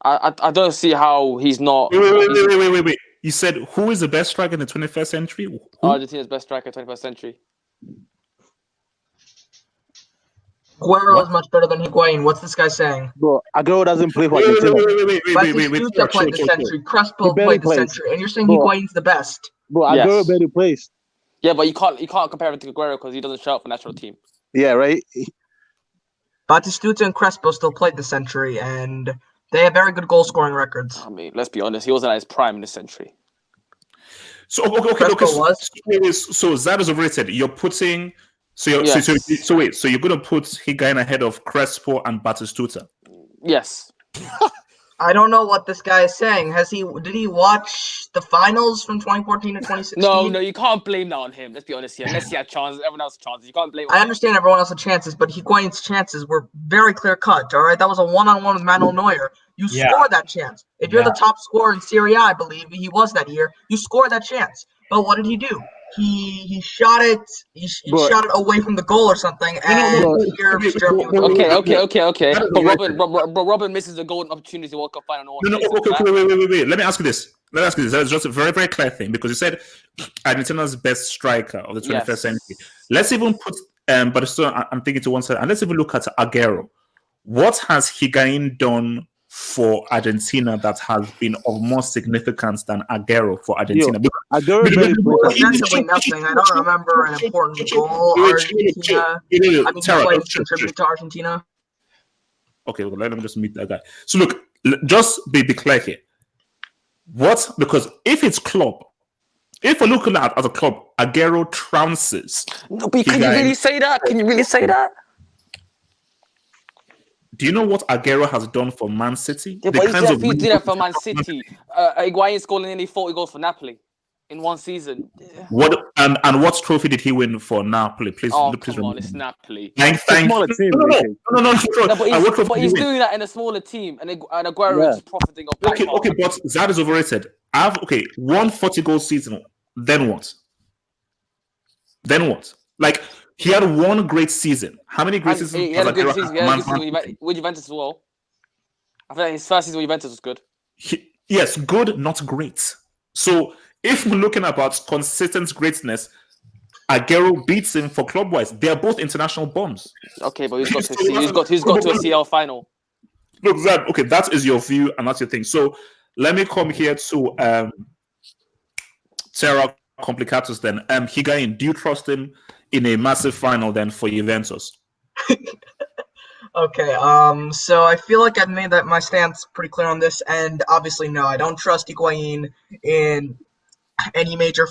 I don't see how he's not... Wait. You said who is the best striker in the 21st century? Who? Argentina's best striker in the 21st century. Guerrero is much better than Higuain. What's this guy saying? Bro, Aguero doesn't play for Argentina. Wait. Batistuta played the century. Crespo played the century. And you're saying Higuain's the best? Bro, Aguero barely plays. Yeah, but you can't compare him to Aguero because he doesn't show up for the national team. Yeah, right? Batistuta and Crespo still played the century, and they have very good goal-scoring records. I mean, let's be honest. He wasn't at his prime in the century. So, okay. So Zad is overrated. You're putting... So you're going to put Higuain ahead of Crespo and Batistuta? Yes. I don't know what this guy is saying. Did he watch the finals from 2014 to 2016? No, you can't blame that on him. Let's be honest here. Messi had chances, everyone else had chances. You can't blame him. I understand everyone else had chances, but Higuain's chances were very clear cut. All right, that was a one-on-one with Manuel Neuer. You score that chance. If you're the top scorer in Serie A, I believe he was that year. You score that chance. But what did he do? He shot it. He shot it away from the goal or something. And here, Germany was Okay. But Robin misses the golden opportunity to World Cup final. No, wait. Let me ask you this. That's just a very, very clear thing because you said Argentina's best striker of the 21st century. Let's even put, but still, I'm thinking to one side, and let's even look at Aguero. What has Higuain done for Argentina that has been of more significance than Aguero for Argentina? Essentially nothing. I don't remember an important goal. Argentina. I mean, he contributed to Argentina. Okay, well, let me just meet that guy. So look, just be clear here. What? Because if it's club, if we're looking at as a club, Aguero trounces. No, but can you really say that? Can you really say that? Do you know what Aguero has done for Man City? Yeah, but if he did that for Man City, Higuain scored nearly 40 goals for Napoli in one season. What and what trophy did he win for Napoli? Please, come please on, it's Napoli. Thank smaller team. No, but he's doing that in a smaller team, and Aguero is profiting off that. Okay, but that is overrated. I've 140 goal season. Then what? Like he had one great season. How many great seasons? He had a good season. With Juventus as well. I feel like his first season with Juventus was good. Yes, good, not great. So if we're looking about consistent greatness, Aguero beats him for club-wise. They are both international bombs. Okay, but he's got to a CL final. Look, Zab, okay, that is your view and that's your thing. So let me come here to Terra Complicatus then. Higuain, do you trust him in a massive final then for Juventus? Okay, so I feel like I've made my stance pretty clear on this, and obviously no, I don't trust Higuain in any major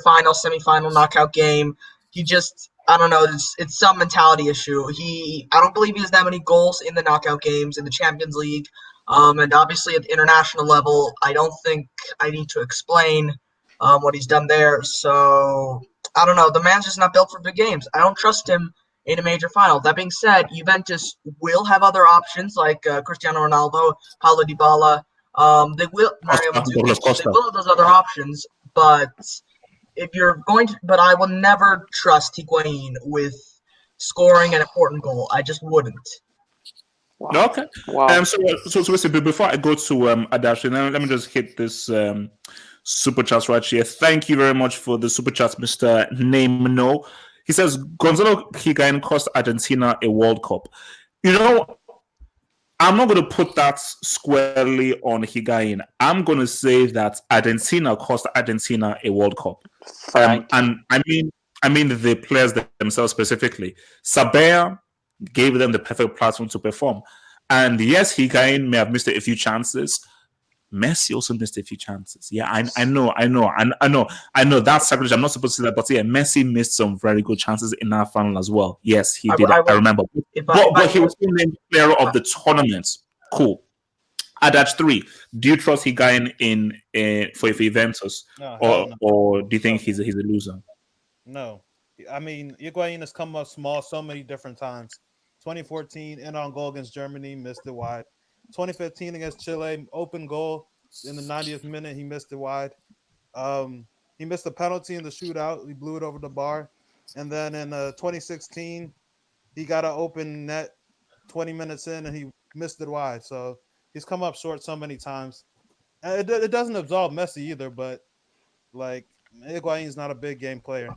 final, semifinal, knockout game. He just, I don't know, it's some mentality issue. I don't believe he has that many goals in the knockout games in the Champions League, and obviously at the international level, I don't think I need to explain what he's done there. So I don't know, the man's just not built for big games. I don't trust him in a major final. That being said, Juventus will have other options like Cristiano Ronaldo, Paulo Dybala. They will Mario Mandzukic. They will have those other options, but but I will never trust Higuain with scoring an important goal. I just wouldn't. Wow. Okay. Wow. So listen, before I go to Adashi, let me just hit this super chat right here. Thank you very much for the super chat, Mr. Name No. He says Gonzalo Higuain cost Argentina a World Cup. You know, I'm not going to put that squarely on Higuain. I'm going to say that Argentina cost Argentina a World Cup, and I mean the players themselves specifically. Sabella gave them the perfect platform to perform, and yes, Higuain may have missed a few chances. Messi also missed a few chances. Yeah, I know. That's sacrilege. I'm not supposed to say that, but yeah, Messi missed some very good chances in that final as well. Yes, he did. I remember. But he was still named player of the tournament. Cool. Adage 3. Do you trust Higuain for Juventus, or do you think he's a loser? No, I mean Higuain has come up small so many different times. 2014 in on goal against Germany, missed it wide. 2015 against Chile, open goal in the 90th minute. He missed it wide. He missed a penalty in the shootout. He blew it over the bar. And then in 2016, he got an open net 20 minutes in, and he missed it wide. So he's come up short so many times. And it doesn't absolve Messi either, but like Higuain's not a big game player.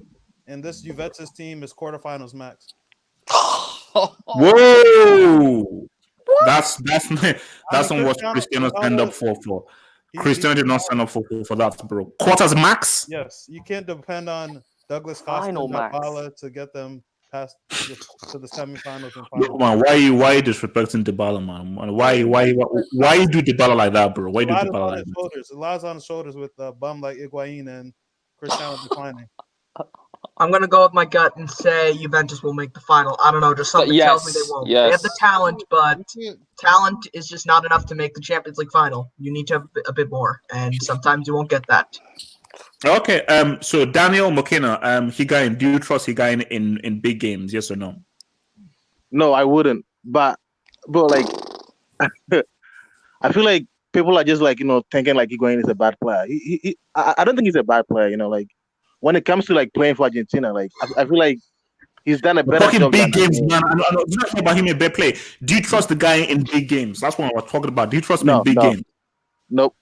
And this Juventus team is quarterfinals max. Whoa! That's not what Cristiano signed up for. Cristiano did not sign up for that, bro. Quarters max? Yes, you can't depend on Douglas Costa and Dybala to get them past to the semifinals and finals. Look, man, why are you disrespecting Dybala, man? Why you do Dybala like that, bro? Why do Dybala like that? It lies on his shoulders with a bum like Higuain and Cristiano declining. I'm gonna go with my gut and say Juventus will make the final. I don't know, just something tells me they Yes, won't. They have the yes. talent, but talent is just not enough to make the Champions League final. You need to have a bit more, and sometimes you won't get that. Okay. So Daniel Mokena, Higuain, do you trust Higuain in big games? Yes or no? No, I wouldn't. But like, I feel like people are just like thinking like Higuain is a bad player. I don't think he's a bad player. Like when it comes to like playing for Argentina, like I feel like he's done a We're better talking job big than games, man. I'm not talking about him in bad play. Do you trust the guy in big games? That's what I was talking about. Do you trust him in big games? Nope.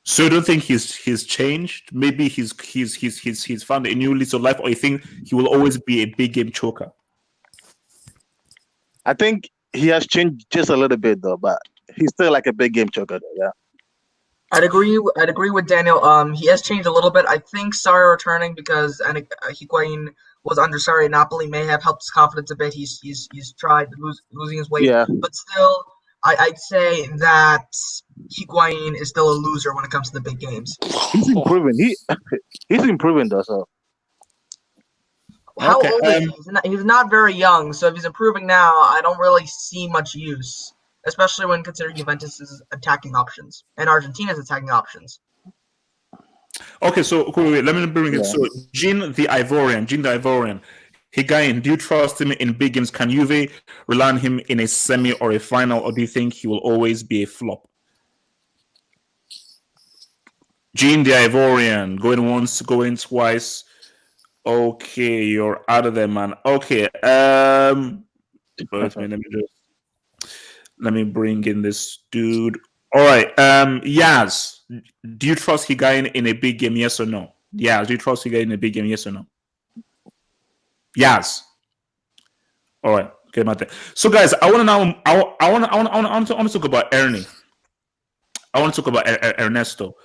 So you don't think he's changed? Maybe he's found a new lease of life, or you think he will always be a big game choker? I think he has changed just a little bit though, but he's still like a big game choker though, yeah. I'd agree with Daniel. He has changed a little bit. I think Sarri returning because Higuain was under Sarri at Napoli may have helped his confidence a bit. He's tried losing his weight, Yeah. but still, I'd say that Higuain is still a loser when it comes to the big games. He's improving. He's improving though, so. How old is he? He's not very young, so if he's improving now, I don't really see much use, especially when considering Juventus' attacking options and Argentina's attacking options. Okay, so wait, let me bring it. So Jean the Ivorian, Higuain, do you trust him in big games? Can Juve rely on him in a semi or a final, or do you think he will always be a flop? Jean the Ivorian, going once, going twice. Okay, you're out of there, man. Okay, let me bring in this dude. All right, Yaz, do you trust Higuain in a big game? Yes or no? Yaz, do you trust Higuain in a big game? Yes or no? Yaz. All right, okay, Mate. So, guys, I want to talk about Ernie. I want to talk about Ernesto.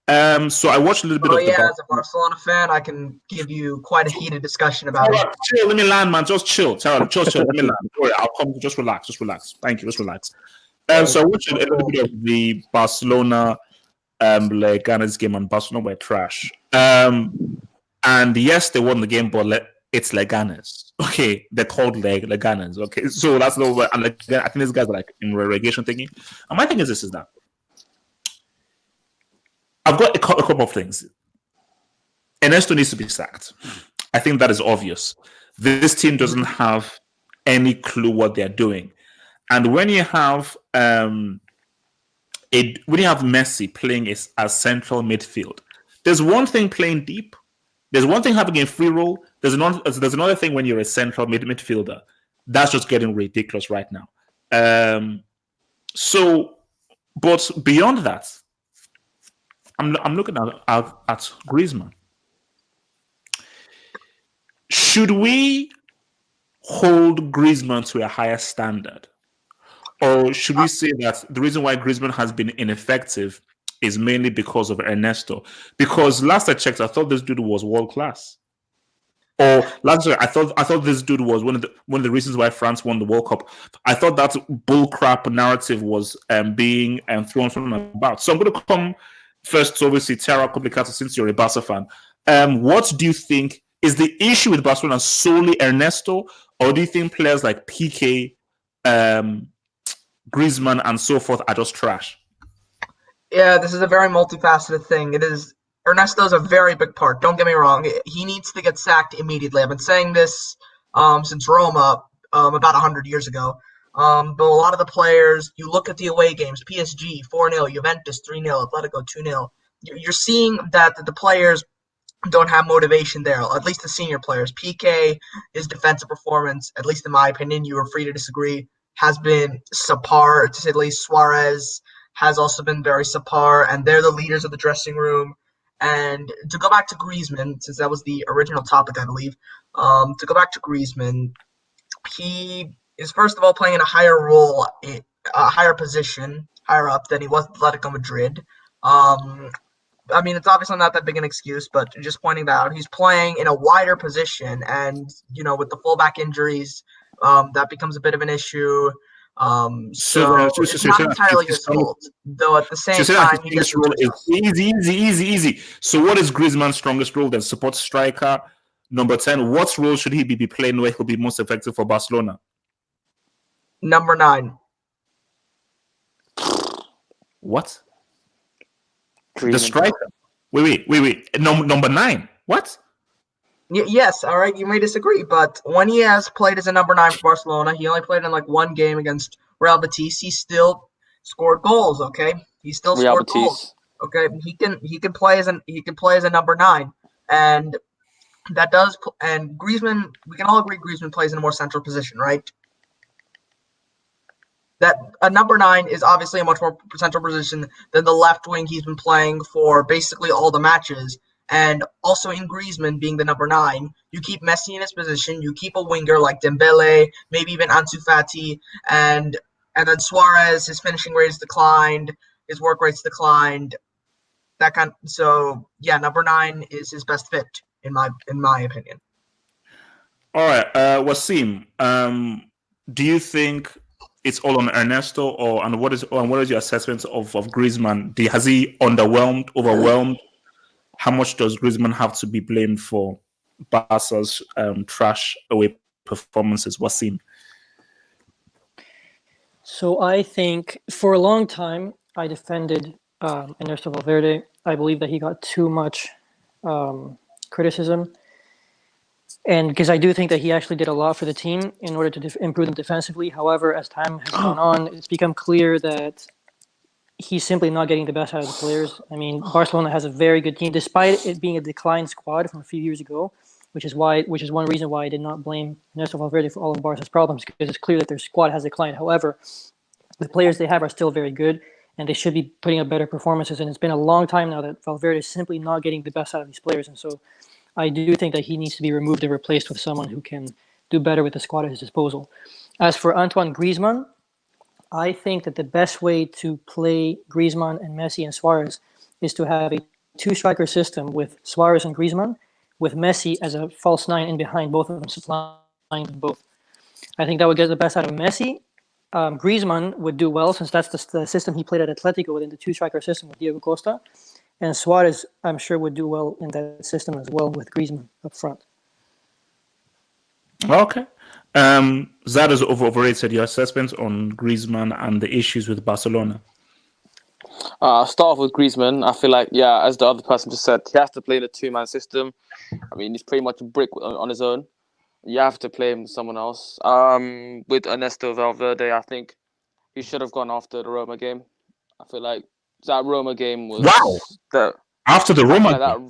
So I watched a little bit of the. As a Barcelona fan, I can give you quite a heated discussion about it. Chill, let me land, man. Just chill. Chill. Let me land. Sorry, I'll come. Just relax. Thank you. Just relax. So I watched a little bit of the Barcelona Leganes game, and Barcelona were trash. And yes, they won the game, but it's Leganes. Okay, they're called Leganes. Okay, so that's no. I think these guys are like in relegation thingy. And my thing is that. I've got a couple of things. Ernesto needs to be sacked. I think that is obvious. This team doesn't have any clue what they're doing, and when you have Messi playing as central midfield, there's one thing playing deep. There's one thing having a free role. There's another thing when you're a central midfielder. That's just getting ridiculous right now. But beyond that. I'm looking at Griezmann. Should we hold Griezmann to a higher standard? Or should we say that the reason why Griezmann has been ineffective is mainly because of Ernesto? Because last I checked, I thought this dude was world class. Or last year, I thought this dude was one of the reasons why France won the World Cup. I thought that bullcrap narrative was being thrown from about. So I'm going to come first, obviously, Terra Complicato, since you're a Barca fan. What do you think is the issue with Barcelona solely Ernesto, or do you think players like PK, Griezmann, and so forth are just trash? Yeah, this is a very multifaceted thing. Ernesto's a very big part. Don't get me wrong. He needs to get sacked immediately. I've been saying this since Roma about 100 years ago. But a lot of the players, you look at the away games, PSG 4-0, Juventus 3-0, Atletico 2-0. You're seeing that the players don't have motivation there, at least the senior players. PK, his defensive performance, at least in my opinion, you are free to disagree, has been subpar, to say the least. Suarez has also been very subpar, and they're the leaders of the dressing room. And to go back to Griezmann, since that was the original topic, I believe, to go back to Griezmann, he is first of all playing in a higher role, a higher position, higher up than he was at Atletico Madrid. I mean, it's obviously not that big an excuse, but just pointing that out, he's playing in a wider position, and with the fullback injuries, that becomes a bit of an issue. So it's not entirely his fault, though. At the same time, his role is easy. So, what is Griezmann's strongest role? Then support striker. Number 10, what role should he be playing where he'll be most effective for Barcelona? Number 9. What? The Griezmann. striker? Wait. Number 9. What? Yes, all right, you may disagree, but when he has played as a number 9 for Barcelona, he only played in like one game against Real Betis. He still scored goals. Okay, he still Real scored Betis. goals. Okay, he can play as a number 9, and that does. And Griezmann, we can all agree Griezmann plays in a more central position, right? That a number 9 is obviously a much more central position than the left wing he's been playing for basically all the matches. And also in Griezmann being the number 9, you keep Messi in his position, you keep a winger like Dembele, maybe even Ansu Fati, and then Suarez, his finishing rate has declined, his work rate's declined. So yeah, number 9 is his best fit in my opinion. All right, Wasim, do you think it's all on Ernesto, and what is your assessment of Griezmann? Has he underwhelmed, overwhelmed? How much does Griezmann have to be blamed for Barca's trash away performances? Wasim? So I think for a long time I defended Ernesto Valverde. I believe that he got too much criticism, and because I do think that he actually did a lot for the team in order to improve them defensively. However, as time has gone on, it's become clear that he's simply not getting the best out of the players. I mean, Barcelona has a very good team, despite it being a declined squad from a few years ago, which is one reason why I did not blame Ernesto Valverde for all of Barca's problems, because it's clear that their squad has declined. However, the players they have are still very good, and they should be putting up better performances. And it's been a long time now that Valverde is simply not getting the best out of these players. And so I do think that he needs to be removed and replaced with someone who can do better with the squad at his disposal. As for Antoine Griezmann, I think that the best way to play Griezmann and Messi and Suarez is to have a 2-striker system with Suarez and Griezmann, with Messi as a false 9 in behind both of them, supplying them both. I think that would get the best out of Messi. Griezmann would do well, since that's the system he played at Atletico within the 2-striker system with Diego Costa. And Suarez, I'm sure, would do well in that system as well with Griezmann up front. Okay. Zad has overrated your assessment on Griezmann and the issues with Barcelona. Start off with Griezmann. I feel like, as the other person just said, he has to play in a 2-man system. I mean, he's pretty much a brick on his own. You have to play him with someone else. With Ernesto Valverde, I think he should have gone after the Roma game. I feel like that Roma game was... Wow! After the Roma game?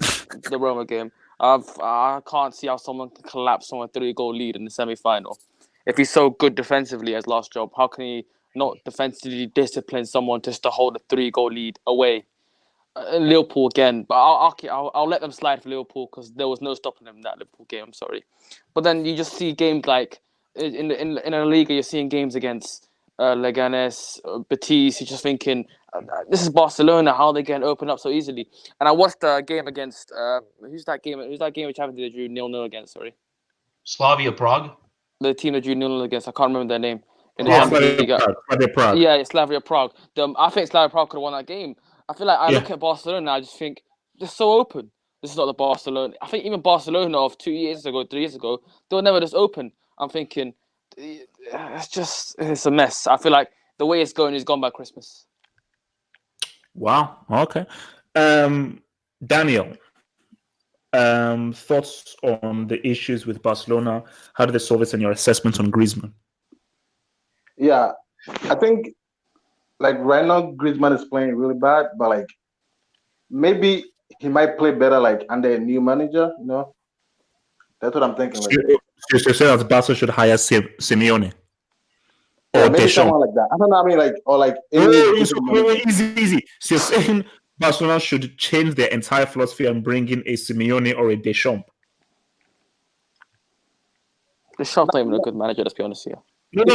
The Roma game. I can't see how someone can collapse on a 3-goal lead in the semi-final. If he's so good defensively as last job, how can he not defensively discipline someone just to hold a 3-goal lead away? Liverpool again, but I'll let them slide for Liverpool because there was no stopping them in that Liverpool game. I'm sorry, but then you just see games like in a Liga, you're seeing games against Leganes, Betis. You're just thinking, this is Barcelona. How are they getting opened up so easily? And I watched the game against who's that game which happened to they drew 0-0 against? Sorry, Slavia Prague. The team that drew 0-0 against. I can't remember their name. Slavia Prague. Yeah, it's Slavia Prague. I think Slavia Prague could have won that game. I feel like I look at Barcelona and I just think they're so open. This is not the Barcelona. I think even Barcelona of 3 years ago, they were never this open. I'm thinking it's a mess. I feel like the way it's going is gone by Christmas. Wow. Okay. Daniel, thoughts on the issues with Barcelona? How did they solve it, and your assessment on Griezmann? Yeah, I think like right now Griezmann is playing really bad, but like maybe he might play better like under a new manager. You know, that's what I'm thinking. Like, so you're saying that Barca should hire Simeone or maybe Deschamps? someone like that. I don't know. I mean, like or like easy. So you're saying Barcelona should change their entire philosophy and bring in a Simeone or a Deschamps? Deschamps not even a good manager. Let's be honest here. No.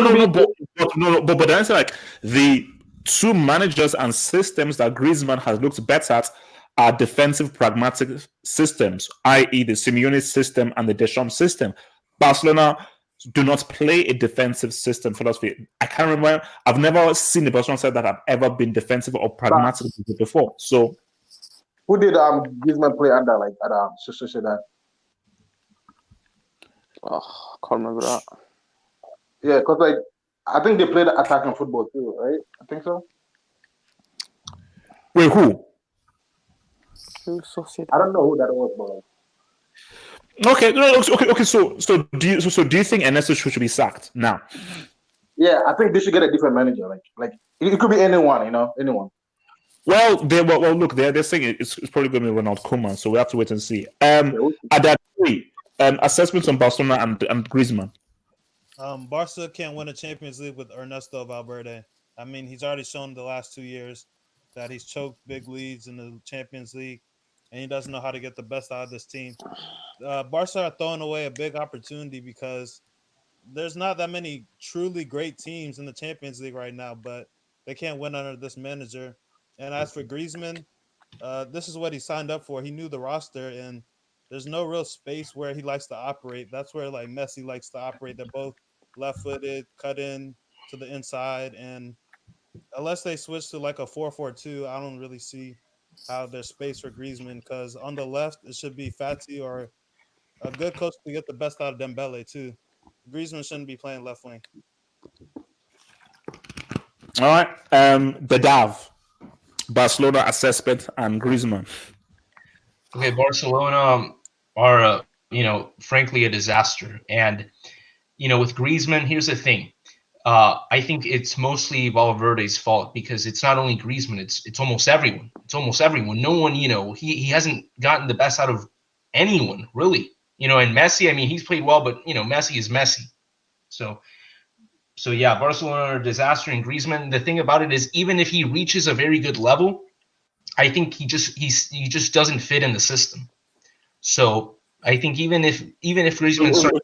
But the answer, like the two managers and systems that Griezmann has looked better at are defensive, pragmatic systems, i.e., the Simeone system and the Deschamps system. Barcelona do not play a defensive system philosophy. I can't remember. I've never seen the Barcelona side that have ever been defensive or pragmatic before. So, who did Griezmann play under like at Sociedad? Oh, I can't remember that. Yeah, because like I think they played attacking football too, right? I think so. Wait, who? Who Sociedad? I don't know who that was, but like, Okay, no, okay. So do you think Ernesto should be sacked now? yeah, I think they should get a different manager. Like it could be anyone, anyone. Well, look, they're saying it's probably going to be Ronald Koeman, so we have to wait and see. Yeah, we'll see. At that three, assessments on Barcelona and Griezmann. Barca can't win a Champions League with Ernesto Valverde. I mean, he's already shown the last 2 years that he's choked big leads in the Champions League, and he doesn't know how to get the best out of this team. Barca are throwing away a big opportunity because there's not that many truly great teams in the Champions League right now, but they can't win under this manager. And as for Griezmann, this is what he signed up for. He knew the roster, and there's no real space where he likes to operate. That's where like Messi likes to operate. They're both left-footed, cut in to the inside, and unless they switch to like a 4-4-2, I don't really see how there's space for Griezmann because on the left it should be Fati or a good coach to get the best out of Dembele too. Griezmann shouldn't be playing left wing. All right, Bedav, Barcelona assessment and Griezmann. Okay, Barcelona are, frankly, a disaster. And, with Griezmann, here's the thing. I think it's mostly Valverde's fault because it's not only Griezmann, it's almost everyone. It's almost everyone. No one, he hasn't gotten the best out of anyone, really. And Messi, I mean, he's played well, but, Messi is Messi. So yeah, Barcelona are a disaster. And Griezmann, the thing about it is even if he reaches a very good level, I think he just doesn't fit in the system. So I think even if Griezmann starts,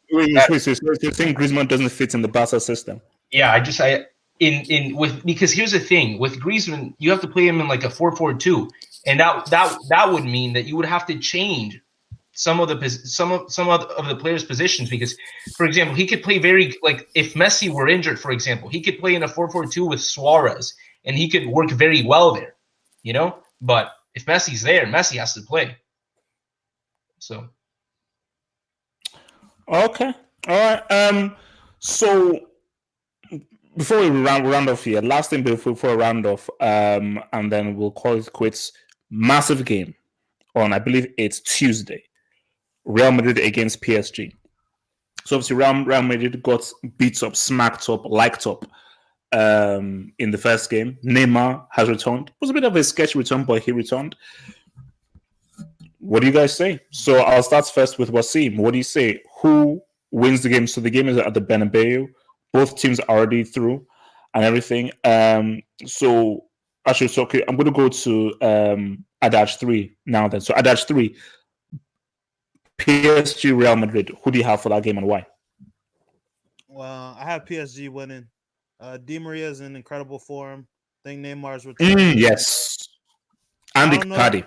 you think Griezmann doesn't fit in the Barca system? Yeah, because here's the thing with Griezmann, you have to play him in like a 4-4-2, and that would mean that you would have to change some of the players' positions because, for example, he could play if Messi were injured, for example, he could play in a 4-4-2 with Suarez, and he could work very well there, But if Messi's there, Messi has to play. So. Okay. All right. So before we round off here, last thing before we round off, and then we'll call it quits. Massive game on, I believe it's Tuesday. Real Madrid against PSG. So obviously Real Madrid got beat up, smacked up, liked up in the first game. Neymar has returned. It was a bit of a sketchy return, but he returned. What do you guys say? So I'll start first with Wasim. What do you say? Who wins the game? So the game is at the Bernabeu. Both teams are already through and everything. So actually, so okay, I'm going to go to Adage 3 now then. So Adage 3, PSG Real Madrid. Who do you have for that game and why? Well, I have PSG winning. Di Maria is in incredible form. I think Neymar's returning. Yes. And Icardi.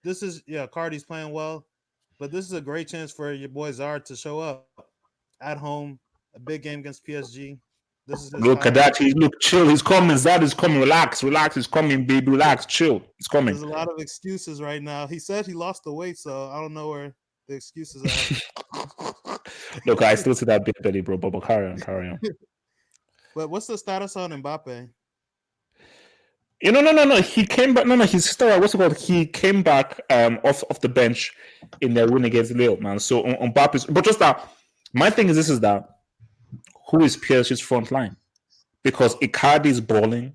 This is Cardi's playing well, but this is a great chance for your boy Zard to show up at home. A big game against PSG. This is look at that. Look, chill. He's coming. Zard is coming. Relax. He's coming, baby. Relax. Chill. He's coming. There's a lot of excuses right now. He said he lost the weight, so I don't know where the excuses are. Look, I still see that big belly, bro. But carry on. But what's the status on Mbappe? No. He came back. No. He's still. What's it called? He came back off the bench in their win against Lille, man. So on Mbappe's, but just that. My thing is that who is PSG's front line? Because Icardi is balling.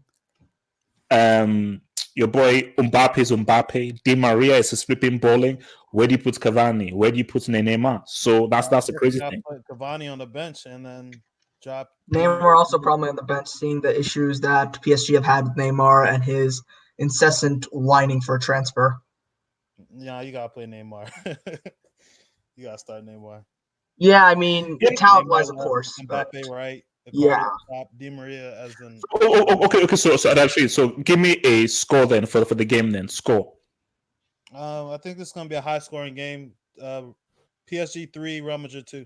Your boy Mbappe is Mbappe. Di Maria is flipping balling. Where do you put Cavani? Where do you put Neymar? So that's the crazy thing. Put Cavani on the bench and then drop. Neymar also probably on the bench, seeing the issues that PSG have had with Neymar and his incessant whining for a transfer. Yeah, you gotta play Neymar. You gotta start Neymar. Yeah, I mean, talent-wise, of course. Mbappe, right? Yeah. Di Maria as in. Okay. So give me a score then for the game. Then score. I think this is gonna be a high-scoring game. PSG 3, Real Madrid 2.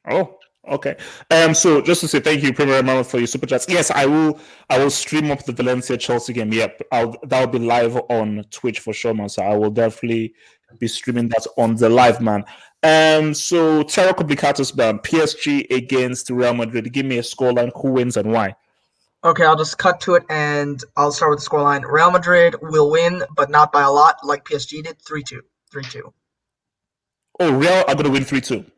Oh, okay. So just to say thank you, Premier Mama, for your super chats. Yes, I will stream up the Valencia Chelsea game. Yep, that will be live on Twitch for sure, man. So I will definitely be streaming that on the live, man. So Terra Complicatus Bam, PSG against Real Madrid. Give me a scoreline. Who wins and why? Okay, I'll just cut to it, and I'll start with the scoreline. Real Madrid will win, but not by a lot, like PSG did. 3-2. 3-2. Oh, Real are going to win 3-2.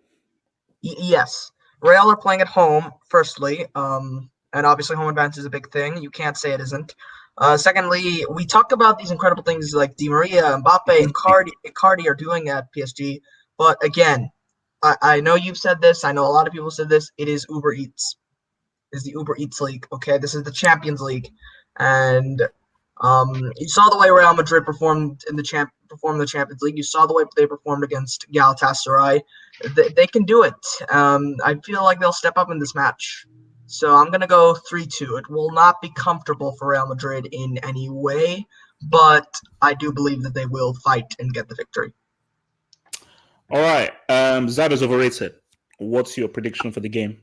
Yes. Real are playing at home, firstly, and obviously home advantage is a big thing. You can't say it isn't. Secondly, we talk about these incredible things like Di Maria, Mbappe, and Icardi are doing at PSG. But again, I know you've said this. I know a lot of people said this. It is Uber Eats. It's the Uber Eats League. Okay, this is the Champions League, and you saw the way Real Madrid performed in the Champions League. You saw the way they performed against Galatasaray. They can do it. I feel like they'll step up in this match. So I'm going to go 3-2. It will not be comfortable for Real Madrid in any way, but I do believe that they will fight and get the victory. All right. Zada's overrated. What's your prediction for the game?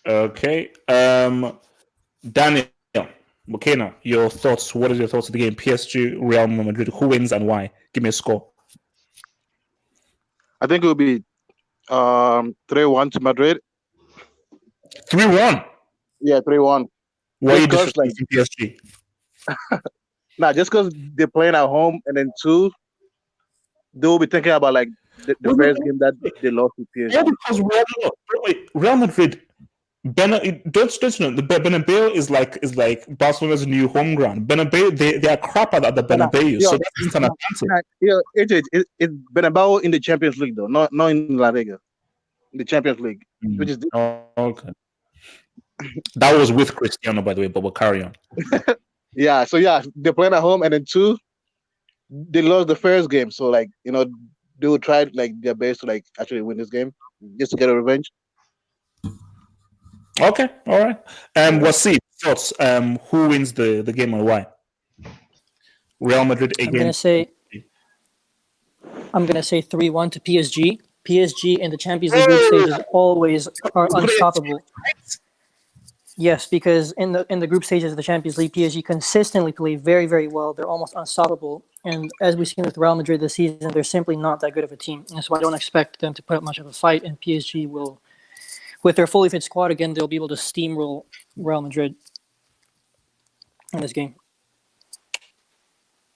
Okay. Daniel Mokena, your thoughts. What is your thoughts of the game? PSG, Real Madrid. Who wins and why? Give me a score. I think it will be 3-1 to Madrid. 3-1. Yeah, 3-1. Why are you Because, disrespecting PSG? Nah, just because they're playing at home, and then 2, they will be thinking about like the first game that they lost to PSG. Yeah, because Real Madrid. Don't you know the Bernabeu is like Barcelona's new home ground. Bernabeu, they are crap at the Bernabeu, so that's an advantage. Yeah, it's Bernabeu in the Champions League though, not in La Liga, in the Champions League, which is okay. That was with Cristiano, by the way, but we'll carry on. yeah. So yeah, they're playing at home, and then 2, they lost the first game, so like they will try like their best to like actually win this game just to get a revenge. Okay, all right. Wasim, thoughts? Who wins the game and why? Real Madrid again. I'm gonna say 3-1 to PSG. PSG in the Champions League group stages always are unstoppable. Yes, because in the group stages of the Champions League, PSG consistently play very, very well. They're almost unstoppable. And as we've seen with Real Madrid this season, they're simply not that good of a team. And so I don't expect them to put up much of a fight, and PSG will, with their fully fit squad again, they'll be able to steamroll Real Madrid in this game.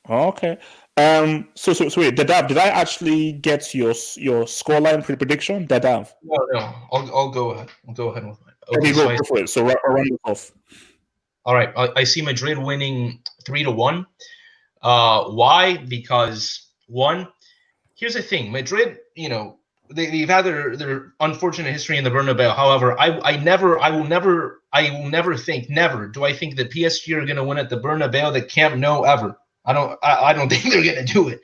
Okay. So wait, Dadav, did I actually get your scoreline prediction, Dadav? No. I'll go ahead. I'll go ahead with mine. Okay, go for it. So round it off. All right. I see Madrid winning 3-1. Why? Because one, here's the thing. Madrid, they've had their unfortunate history in the Bernabeu. However, I will never think do I think that PSG are going to win at the Bernabeu, the Camp Nou, ever. I don't think they're going to do it.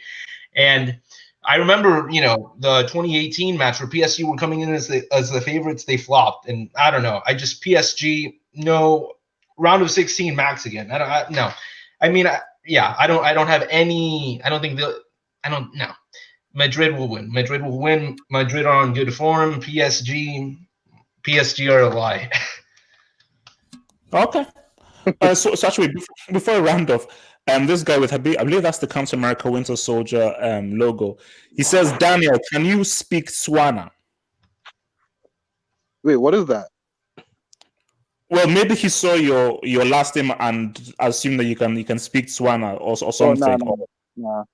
And I remember, the 2018 match where PSG were coming in as the favorites, they flopped. And I don't know. PSG, no, round of 16 max again. No. I mean, I don't have any. I don't think no. Madrid will win. Madrid will win. Madrid are on good form. PSG are a lie. Okay. So actually, before I round off, this guy with Habib, I believe that's the Captain America Winter Soldier logo. He says, Daniel, can you speak Swana? Wait, what is that? Well, maybe he saw your last name and assumed that you can speak Swana or something. No.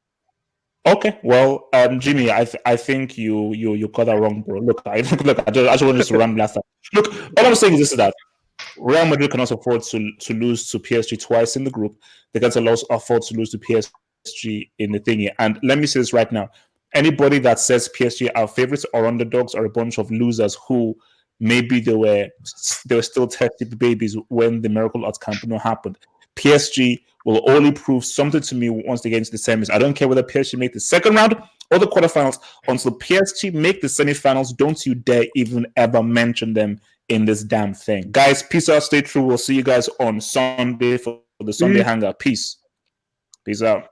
Okay, well, Jimmy, I think you got that wrong, bro. Look, I just wanted to run last time. Look, all I'm saying is that Real Madrid cannot afford to lose to PSG twice in the group. They can't afford to lose to PSG in the thingy. And let me say this right now: anybody that says PSG are favorites or underdogs are a bunch of losers who maybe they were still testy babies when the miracle at Camp Nou happened. PSG will only prove something to me once they get into the semis. I don't care whether PSG make the second round or the quarterfinals. Until PSG make the semifinals, don't you dare even ever mention them in this damn thing. Guys, peace out, stay true. We'll see you guys on Sunday for the Sunday Hangout. Peace out.